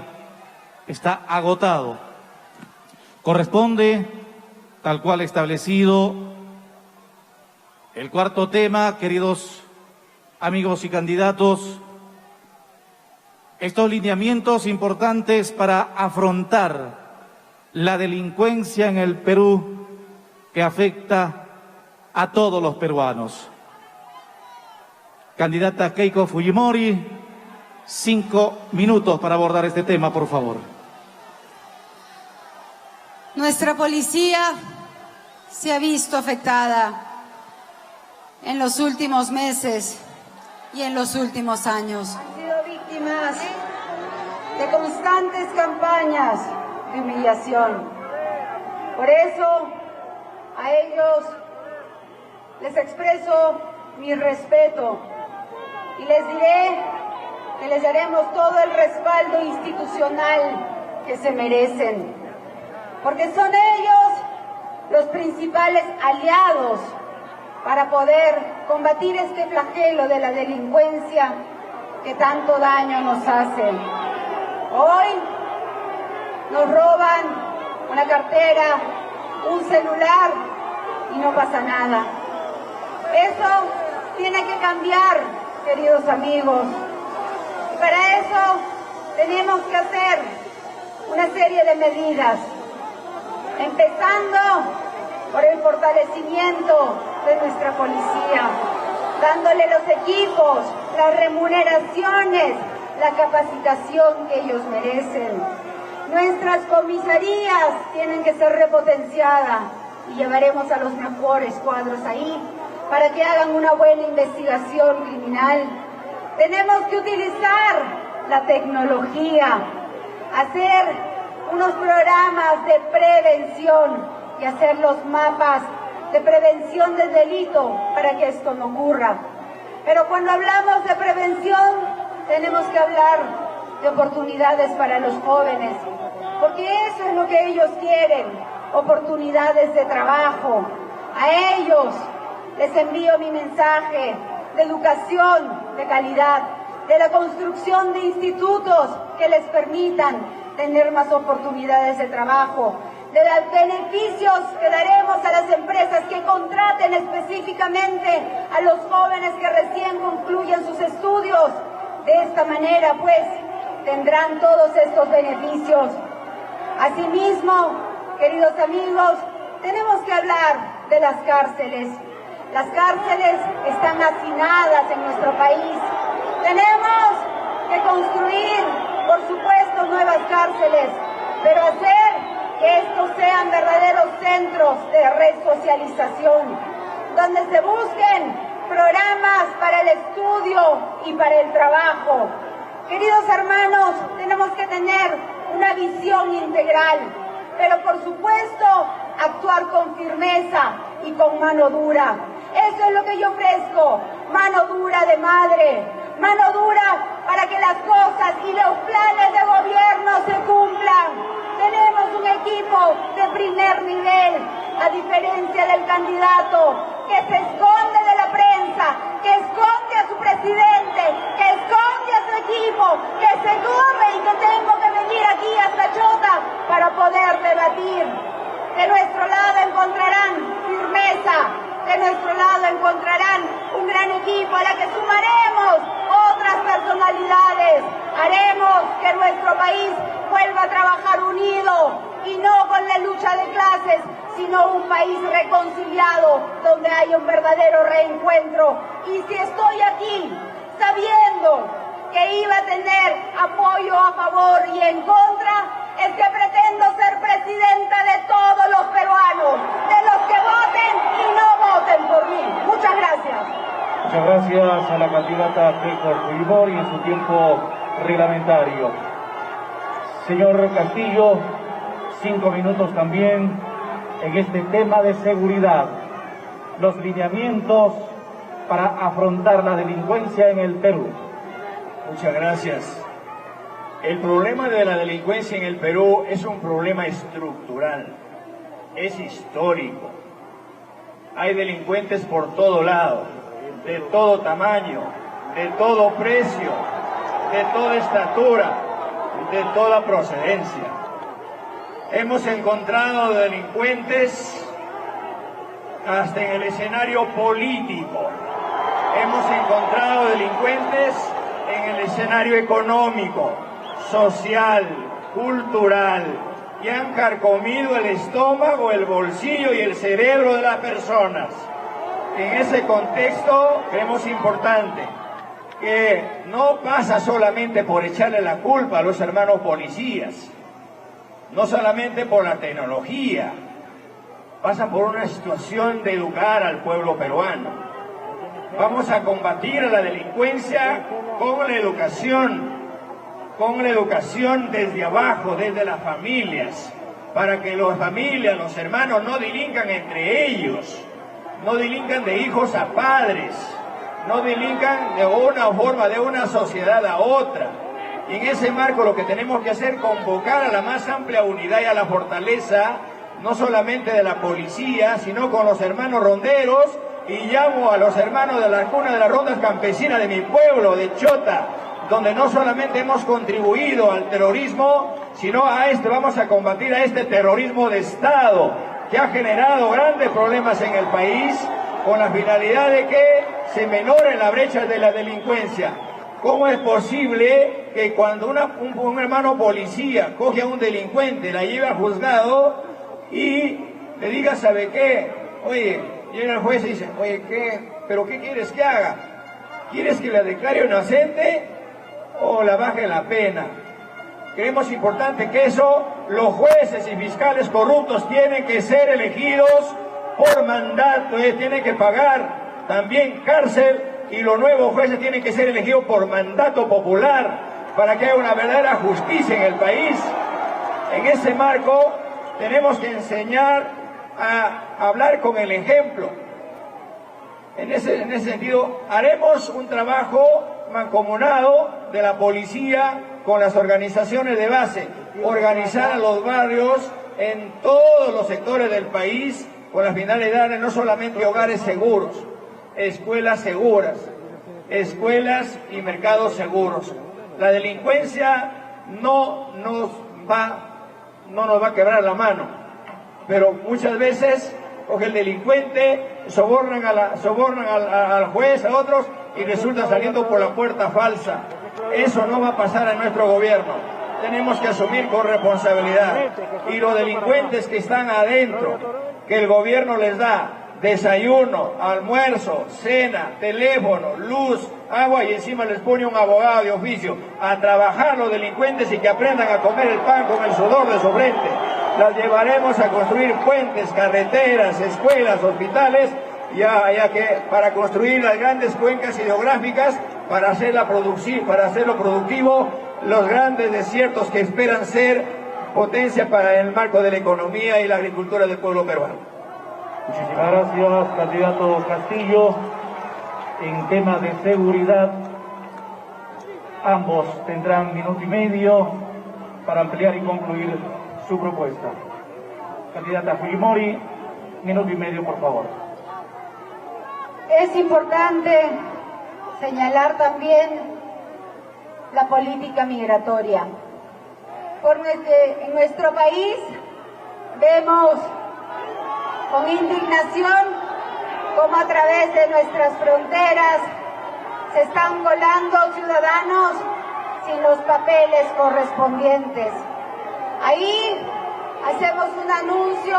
está agotado. Corresponde, tal cual establecido, el cuarto tema, queridos amigos y candidatos, estos lineamientos importantes para afrontar la delincuencia en el Perú que afecta a todos los peruanos. Candidata Keiko Fujimori, 5 minutos para abordar este tema, por favor. Nuestra policía se ha visto afectada en los últimos meses y en los últimos años. Han sido víctimas de constantes campañas de humillación. Por eso, a ellos les expreso mi respeto y les diré que les daremos todo el respaldo institucional que se merecen, porque son ellos los principales aliados para poder combatir este flagelo de la delincuencia que tanto daño nos hace. Hoy nos roban una cartera, un celular y no pasa nada. Eso tiene que cambiar, queridos amigos. Y para eso tenemos que hacer una serie de medidas, empezando por el fortalecimiento de nuestra policía, dándole los equipos, las remuneraciones, la capacitación que ellos merecen. Nuestras comisarías tienen que ser repotenciadas y llevaremos a los mejores cuadros ahí para que hagan una buena investigación criminal. Tenemos que utilizar la tecnología, hacer unos programas de prevención y hacer los mapas de prevención del delito para que esto no ocurra. Pero cuando hablamos de prevención, tenemos que hablar de oportunidades para los jóvenes, porque eso es lo que ellos quieren, oportunidades de trabajo. A ellos les envío mi mensaje de educación de calidad, de la construcción de institutos que les permitan tener más oportunidades de trabajo, de los beneficios que daremos a las empresas que contraten específicamente a los jóvenes que recién concluyen sus estudios. De esta manera, pues, tendrán todos estos beneficios. Asimismo, queridos amigos, tenemos que hablar de las cárceles. Las cárceles están hacinadas en nuestro país. Tenemos que construir, por supuesto, nuevas cárceles, pero hacer que estos sean verdaderos centros de resocialización, donde se busquen programas para el estudio y para el trabajo. Queridos hermanos, tenemos que tener una visión integral, pero por supuesto actuar con firmeza y con mano dura. Eso es lo que yo ofrezco, mano dura de madre, mano dura para que las cosas y los planes de gobierno se cumplan. Tenemos un equipo de primer nivel, a diferencia del candidato que se esconde de la prensa, que esconde a su presidente, que esconde a su equipo, que se come y que tengo que venir aquí hasta Chota para poder debatir. De nuestro lado encontrarán firmeza, de nuestro lado encontrarán un gran equipo a la que sumaremos otras personalidades. Haremos que nuestro país vuelva a trabajar unido y no con la lucha de clases, sino un país reconciliado donde haya un verdadero reencuentro. Y si estoy aquí sabiendo que iba a tener apoyo a favor y en contra, es que pretendo ser presidenta de todos los peruanos, de los que voten y no voten por mí. Muchas gracias. Muchas gracias a la candidata Keiko Fujimori en su tiempo reglamentario. Señor Castillo, 5 minutos también en este tema de seguridad. Los lineamientos para afrontar la delincuencia en el Perú. Muchas gracias. El problema de la delincuencia en el Perú es un problema estructural, es histórico. Hay delincuentes por todo lado, de todo tamaño, de todo precio, de toda estatura, de toda procedencia. Hemos encontrado delincuentes hasta en el escenario político. Hemos encontrado delincuentes en el escenario económico, social, cultural, que han carcomido el estómago, el bolsillo y el cerebro de las personas. En ese contexto creemos importante que no pasa solamente por echarle la culpa a los hermanos policías, no solamente por la tecnología, pasa por una situación de educar al pueblo peruano. Vamos a combatir a la delincuencia con la educación desde abajo, desde las familias, para que las familias, los hermanos no delincan entre ellos, no delincan de hijos a padres, no delincan de una forma, de una sociedad a otra. Y en ese marco lo que tenemos que hacer es convocar a la más amplia unidad y a la fortaleza, no solamente de la policía, sino con los hermanos ronderos, y llamo a los hermanos de la cuna de las rondas campesinas de mi pueblo, de Chota, donde no solamente hemos contribuido al terrorismo, sino vamos a combatir a este terrorismo de Estado, que ha generado grandes problemas en el país, con la finalidad de que se menore la brecha de la delincuencia. ¿Cómo es posible que cuando un hermano policía coge a un delincuente, la lleva a juzgado y le diga, ¿sabe qué? Oye, llega el juez y dice, oye, ¿pero qué quieres que haga? ¿Quieres que la declare inocente o la baje la pena? Creemos importante que los jueces y fiscales corruptos tienen que ser elegidos por mandato, tienen que pagar también cárcel, y los nuevos jueces tienen que ser elegidos por mandato popular para que haya una verdadera justicia en el país. En ese marco tenemos que enseñar a hablar con el ejemplo. En ese sentido, haremos un trabajo mancomunado de la policía con las organizaciones de base, organizar a los barrios en todos los sectores del país con la finalidad de no solamente hogares seguros, escuelas seguras, escuelas y mercados seguros. La delincuencia no nos va a quebrar la mano, pero muchas veces coge el delincuente, sobornan al juez, a otros, y resulta saliendo por la puerta falsa. Eso no va a pasar en nuestro gobierno. Tenemos que asumir con responsabilidad. Y los delincuentes que están adentro, que el gobierno les da desayuno, almuerzo, cena, teléfono, luz, agua, y encima les pone un abogado de oficio a trabajar los delincuentes y que aprendan a comer el pan con el sudor de su frente. Las llevaremos a construir puentes, carreteras, escuelas, hospitales, ya que para construir las grandes cuencas hidrográficas, para hacerlo productivo, los grandes desiertos que esperan ser potencia para el marco de la economía y la agricultura del pueblo peruano. Muchísimas gracias, candidato Castillo. En tema de seguridad, ambos tendrán minuto y medio para ampliar y concluir su propuesta. Candidata Fujimori, minuto y medio, por favor. Es importante señalar también la política migratoria. Porque en nuestro país vemos con indignación cómo a través de nuestras fronteras se están colando ciudadanos sin los papeles correspondientes. Ahí hacemos un anuncio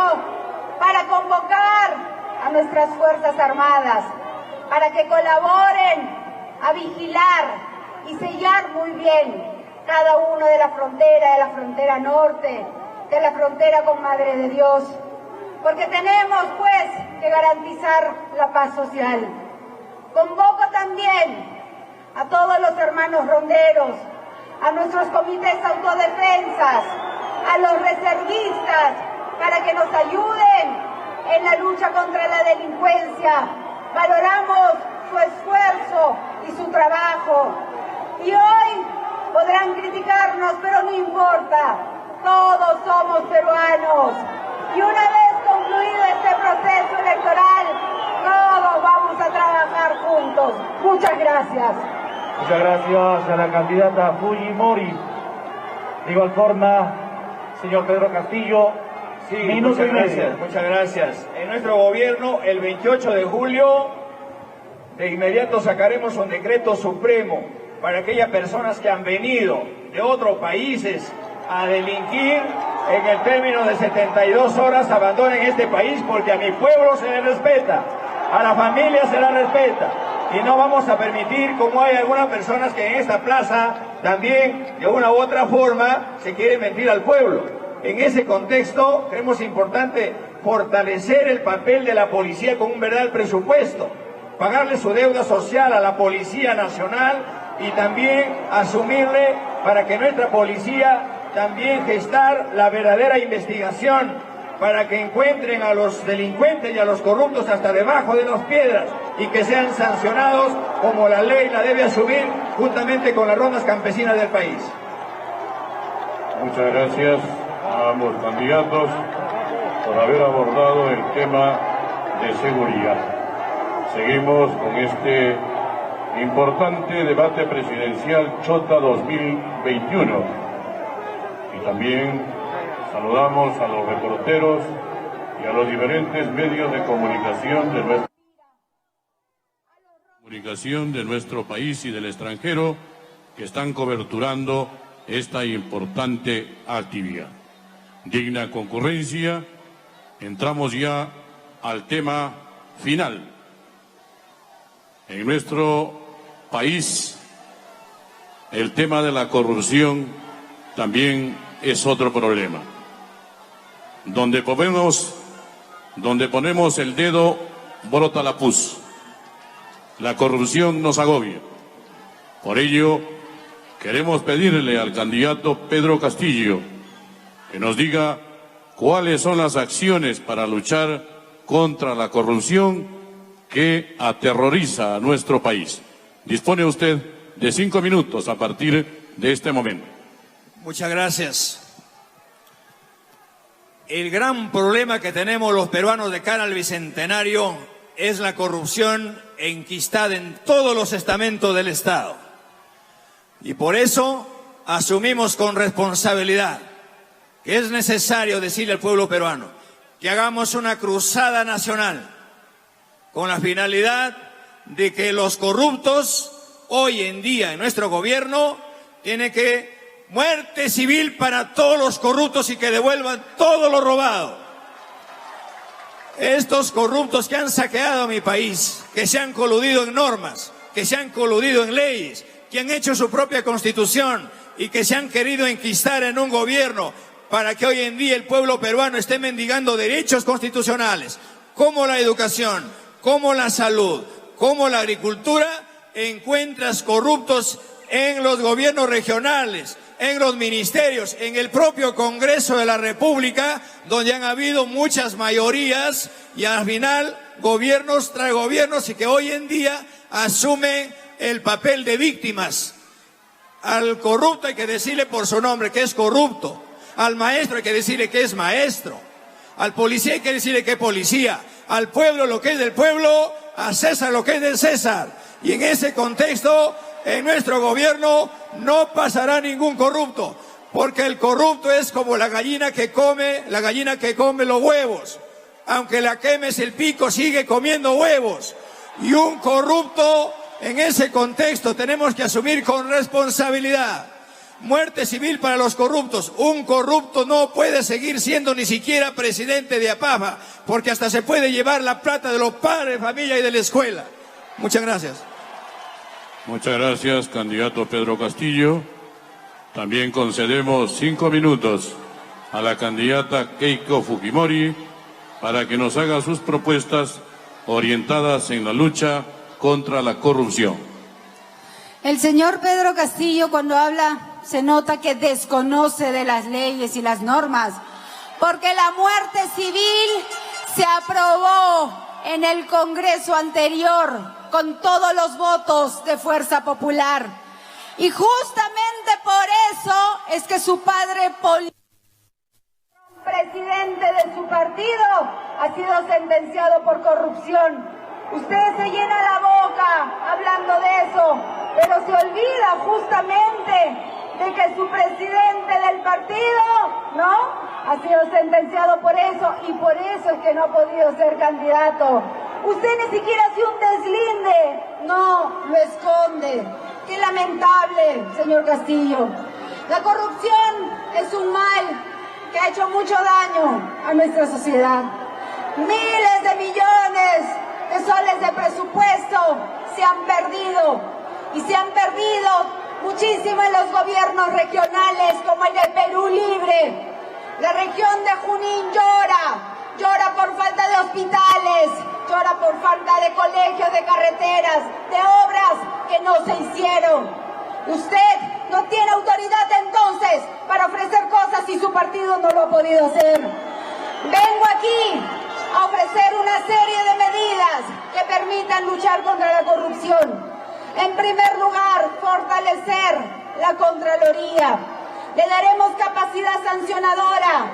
para convocar a nuestras Fuerzas Armadas, para que colaboren a vigilar y sellar muy bien cada uno de la frontera norte, de la frontera con Madre de Dios, porque tenemos pues que garantizar la paz social. Convoco también a todos los hermanos ronderos, a nuestros comités autodefensas, a los reservistas, para que nos ayuden en la lucha contra la delincuencia. Valoramos su esfuerzo y su trabajo. Y hoy podrán criticarnos, pero no importa. Todos somos peruanos. Y una vez concluido este proceso electoral, todos vamos a trabajar juntos. Muchas gracias. Muchas gracias a la candidata Fujimori. De igual forma, señor Pedro Castillo, Sí, minuto y medio. muchas gracias. En nuestro gobierno, el 28 de julio, de inmediato sacaremos un decreto supremo para aquellas personas que han venido de otros países a delinquir. En el término de 72 horas abandonen este país, porque a mi pueblo se le respeta, a la familia se la respeta, y no vamos a permitir, como hay algunas personas que en esta plaza también de una u otra forma se quieren mentir al pueblo. En ese contexto creemos importante fortalecer el papel de la policía con un verdadero presupuesto, pagarle su deuda social a la Policía Nacional y también asumirle para que nuestra policía también gestar la verdadera investigación para que encuentren a los delincuentes y a los corruptos hasta debajo de las piedras y que sean sancionados como la ley la debe asumir juntamente con las rondas campesinas del país. Muchas gracias a ambos candidatos por haber abordado el tema de seguridad. Seguimos con este importante debate presidencial Chota 2021. Y también saludamos a los reporteros y a los diferentes medios de comunicación de nuestro país y del extranjero que están coberturando esta importante actividad. Digna concurrencia, entramos ya al tema final. En nuestro país, el tema de la corrupción también es otro problema. Donde ponemos el dedo, brota la pus. La corrupción nos agobia. Por ello, queremos pedirle al candidato Pedro Castillo que nos diga cuáles son las acciones para luchar contra la corrupción que aterroriza a nuestro país. Dispone usted de 5 minutos a partir de este momento. Muchas gracias. El gran problema que tenemos los peruanos de cara al Bicentenario es la corrupción enquistada en todos los estamentos del Estado. Y por eso asumimos con responsabilidad que es necesario decirle al pueblo peruano que hagamos una cruzada nacional con la finalidad de que los corruptos hoy en día en nuestro gobierno tienen que muerte civil para todos los corruptos y que devuelvan todo lo robado. Estos corruptos que han saqueado a mi país, que se han coludido en normas, que se han coludido en leyes, que han hecho su propia constitución y que se han querido enquistar en un gobierno para que hoy en día el pueblo peruano esté mendigando derechos constitucionales, como la educación, como la salud, como la agricultura, encuentras corruptos en los gobiernos regionales, en los ministerios, en el propio Congreso de la República, donde han habido muchas mayorías y al final gobiernos tras gobiernos, y que hoy en día asumen el papel de víctimas. Al corrupto hay que decirle por su nombre que es corrupto, al maestro hay que decirle que es maestro, al policía hay que decirle que es policía, al pueblo lo que es del pueblo, a César lo que es del César. Y en ese contexto, en nuestro gobierno no pasará ningún corrupto, porque el corrupto es como la gallina que come los huevos. Aunque la quemes el pico, sigue comiendo huevos. Y un corrupto, en ese contexto, tenemos que asumir con responsabilidad. Muerte civil para los corruptos. Un corrupto no puede seguir siendo ni siquiera presidente de APAFA, porque hasta se puede llevar la plata de los padres de familia y de la escuela. Muchas gracias. Muchas gracias, candidato Pedro Castillo. También concedemos 5 minutos a la candidata Keiko Fujimori para que nos haga sus propuestas orientadas en la lucha contra la corrupción. El señor Pedro Castillo, cuando habla, se nota que desconoce de las leyes y las normas, porque la muerte civil se aprobó en el Congreso anterior con todos los votos de Fuerza Popular. Y justamente por eso es que su padre político, presidente de su partido, ha sido sentenciado por corrupción. Usted se llena la boca hablando de eso, pero se olvida justamente de que su presidente del partido, ¿no?, ha sido sentenciado por eso, y por eso es que no ha podido ser candidato. Usted ni siquiera hace un deslinde, no, lo esconde. Qué lamentable, señor Castillo. La corrupción es un mal que ha hecho mucho daño a nuestra sociedad. Miles de millones de soles de presupuesto se han perdido, y se han perdido muchísimo en los gobiernos regionales, como el de Perú Libre. La región de Junín llora por falta de hospitales, llora por falta de colegios, de carreteras, de obras que no se hicieron. Usted no tiene autoridad entonces para ofrecer cosas y su partido no lo ha podido hacer. Vengo aquí a ofrecer una serie de medidas que permitan luchar contra la corrupción. En primer lugar, fortalecer la Contraloría. Le daremos capacidad sancionadora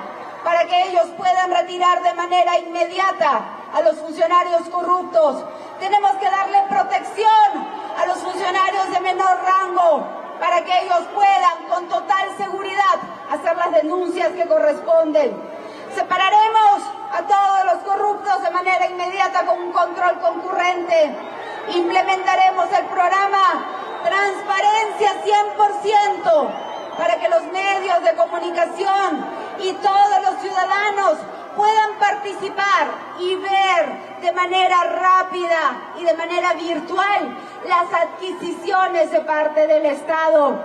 para que ellos puedan retirar de manera inmediata a los funcionarios corruptos. Tenemos que darle protección a los funcionarios de menor rango para que ellos puedan con total seguridad hacer las denuncias que corresponden. Separaremos a todos los corruptos de manera inmediata con un control concurrente. Implementaremos el programa Transparencia 100% para que los medios de comunicación y todos los ciudadanos puedan participar y ver de manera rápida y de manera virtual las adquisiciones de parte del Estado.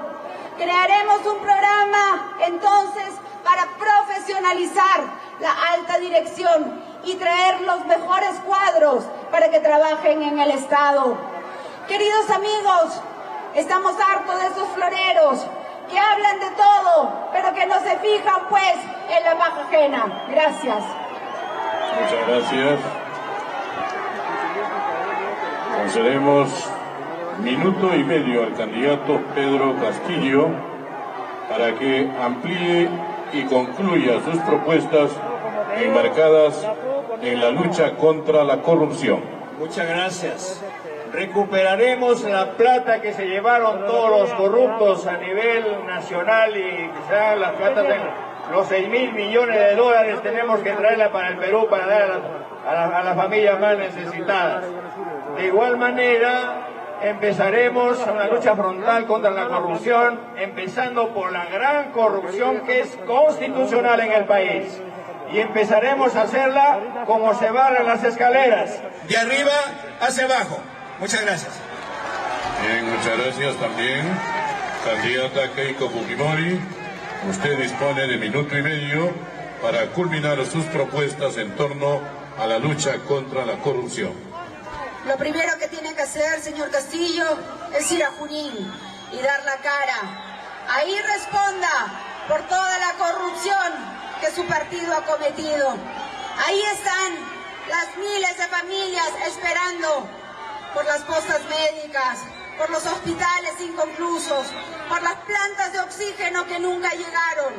Crearemos un programa entonces para profesionalizar la alta dirección y traer los mejores cuadros para que trabajen en el Estado. Queridos amigos, estamos hartos de esos floreros que hablan de todo, pero que no se fijan pues en la paja ajena. Gracias. Muchas gracias. Concedemos 1 minuto y medio al candidato Pedro Castillo para que amplíe y concluya sus propuestas enmarcadas en la lucha contra la corrupción. Muchas gracias. Recuperaremos la plata que se llevaron todos los corruptos a nivel nacional, y quizá las plata de los 6.000 millones de dólares tenemos que traerla para el Perú para dar a las familias más necesitadas. De igual manera, empezaremos una lucha frontal contra la corrupción, empezando por la gran corrupción que es constitucional en el país. Y empezaremos a hacerla como se barran las escaleras, de arriba hacia abajo. Muchas gracias. Bien, muchas gracias también. Candidata Keiko Fujimori, usted dispone de 1 minuto y medio para culminar sus propuestas en torno a la lucha contra la corrupción. Lo primero que tiene que hacer, señor Castillo, es ir a Junín y dar la cara. ahí responda por toda la corrupción que su partido ha cometido. Ahí están las miles de familias esperando por las postas médicas, por los hospitales inconclusos, por las plantas de oxígeno que nunca llegaron.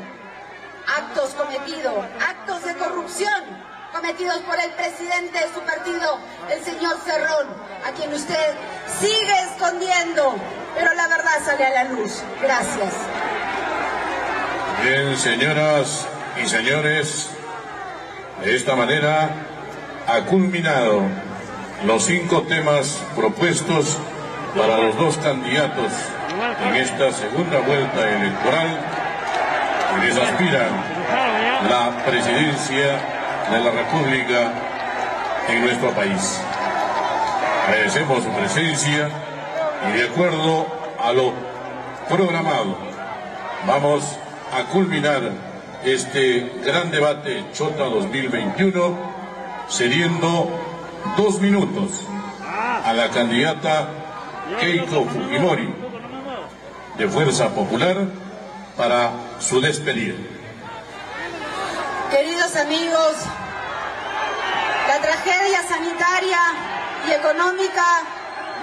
Actos cometidos, actos de corrupción cometidos por el presidente de su partido, el señor Cerrón, a quien usted sigue escondiendo, pero la verdad sale a la luz. Gracias. Bien, señoras y señores, de esta manera ha culminado los 5 temas propuestos para los 2 candidatos en esta segunda vuelta electoral que les aspiran la presidencia de la República en nuestro país. Agradecemos su presencia y de acuerdo a lo programado vamos a culminar este gran debate Chota 2021 cediendo 2 minutos a la candidata Keiko Fujimori de Fuerza Popular para su despedida. Queridos amigos, la tragedia sanitaria y económica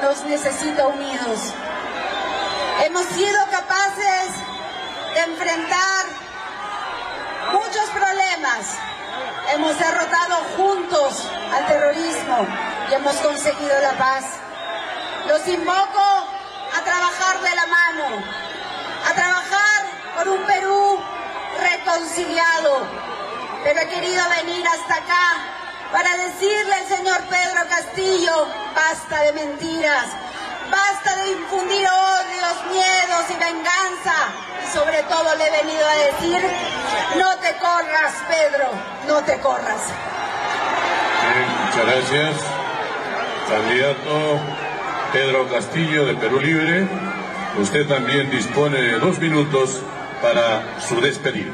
nos necesita unidos. Hemos sido capaces de enfrentar muchos problemas. Hemos derrotado juntos al terrorismo y hemos conseguido la paz. Los invoco a trabajar de la mano, a trabajar por un Perú reconciliado. Pero he querido venir hasta acá para decirle al señor Pedro Castillo, basta de mentiras, basta de infundir odios, miedos y venganza. Y sobre todo le he venido a decir, no te corras, Pedro, no te corras. Bien, muchas gracias. Candidato Pedro Castillo de Perú Libre, usted también dispone de 2 minutos para su despedida.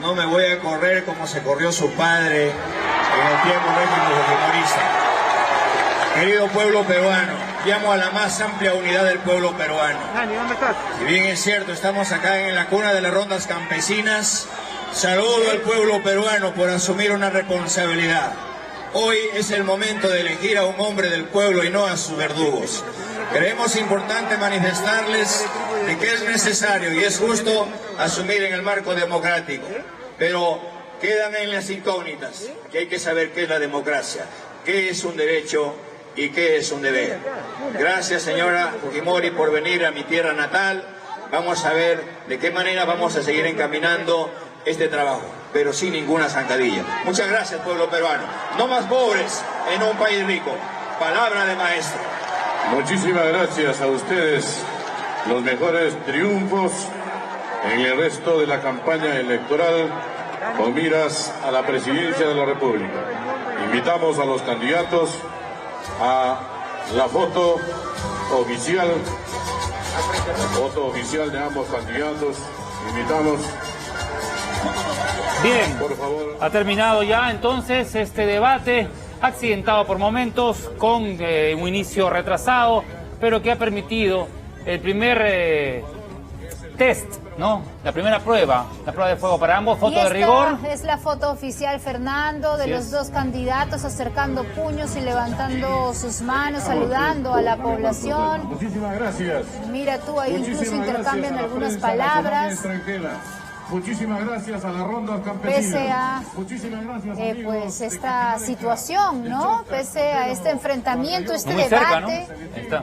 No me voy a correr como se corrió su padre en el tiempo régimen fujimorista. Querido pueblo peruano, llamo a la más amplia unidad del pueblo peruano. Si bien es cierto, estamos acá en la cuna de las rondas campesinas, saludo al pueblo peruano por asumir una responsabilidad. Hoy es el momento de elegir a un hombre del pueblo y no a sus verdugos. Creemos importante manifestarles de que es necesario y es justo asumir en el marco democrático, pero quedan en las incógnitas, que hay que saber qué es la democracia, qué es un derecho y qué es un deber. Gracias, señora Fujimori, por venir a mi tierra natal. Vamos a ver de qué manera vamos a seguir encaminando este trabajo, pero sin ninguna zancadilla. Muchas gracias, pueblo peruano. No más pobres en un país rico. Palabra de maestro. Muchísimas gracias a ustedes. Los mejores triunfos en el resto de la campaña electoral con miras a la presidencia de la República. Invitamos a los candidatos a la foto oficial de ambos candidatos. Invitamos. Bien, por favor. Ha terminado ya entonces este debate, accidentado por momentos, con un inicio retrasado, pero que ha permitido el primer test, ¿no? La primera prueba de fuego para ambos, foto de rigor. Es la foto oficial, Fernando, de los 2 candidatos acercando puños y levantando sus manos, saludando a la población. Muchísimas gracias. Mira tú, ahí incluso intercambian algunas palabras. Muchísimas gracias a la ronda campesina. Pese a pues esta situación, ¿no? Pese a este enfrentamiento, este muy debate. Cerca, ¿no? Ahí está.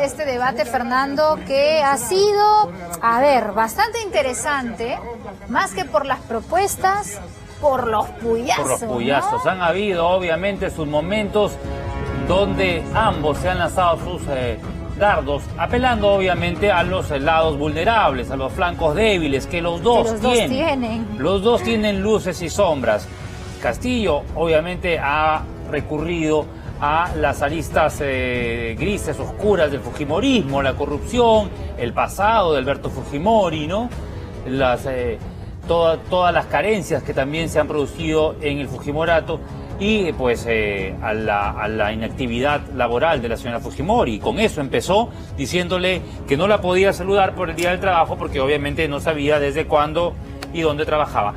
Este debate, Fernando, que ha sido, bastante interesante, más que por las propuestas, por los puyazos. Por los puyazos. ¿no? Han habido, obviamente, sus momentos donde ambos se han lanzado sus dardos, apelando obviamente a los lados vulnerables, a los flancos débiles que los dos tienen. Los dos tienen luces y sombras. Castillo obviamente ha recurrido a las aristas grises, oscuras del fujimorismo, la corrupción, el pasado de Alberto Fujimori, ¿no? Todas las carencias que también se han producido en el fujimorato. y pues a la inactividad laboral de la señora Fujimori. Y con eso empezó diciéndole que no la podía saludar por el día del trabajo porque obviamente no sabía desde cuándo y dónde trabajaba.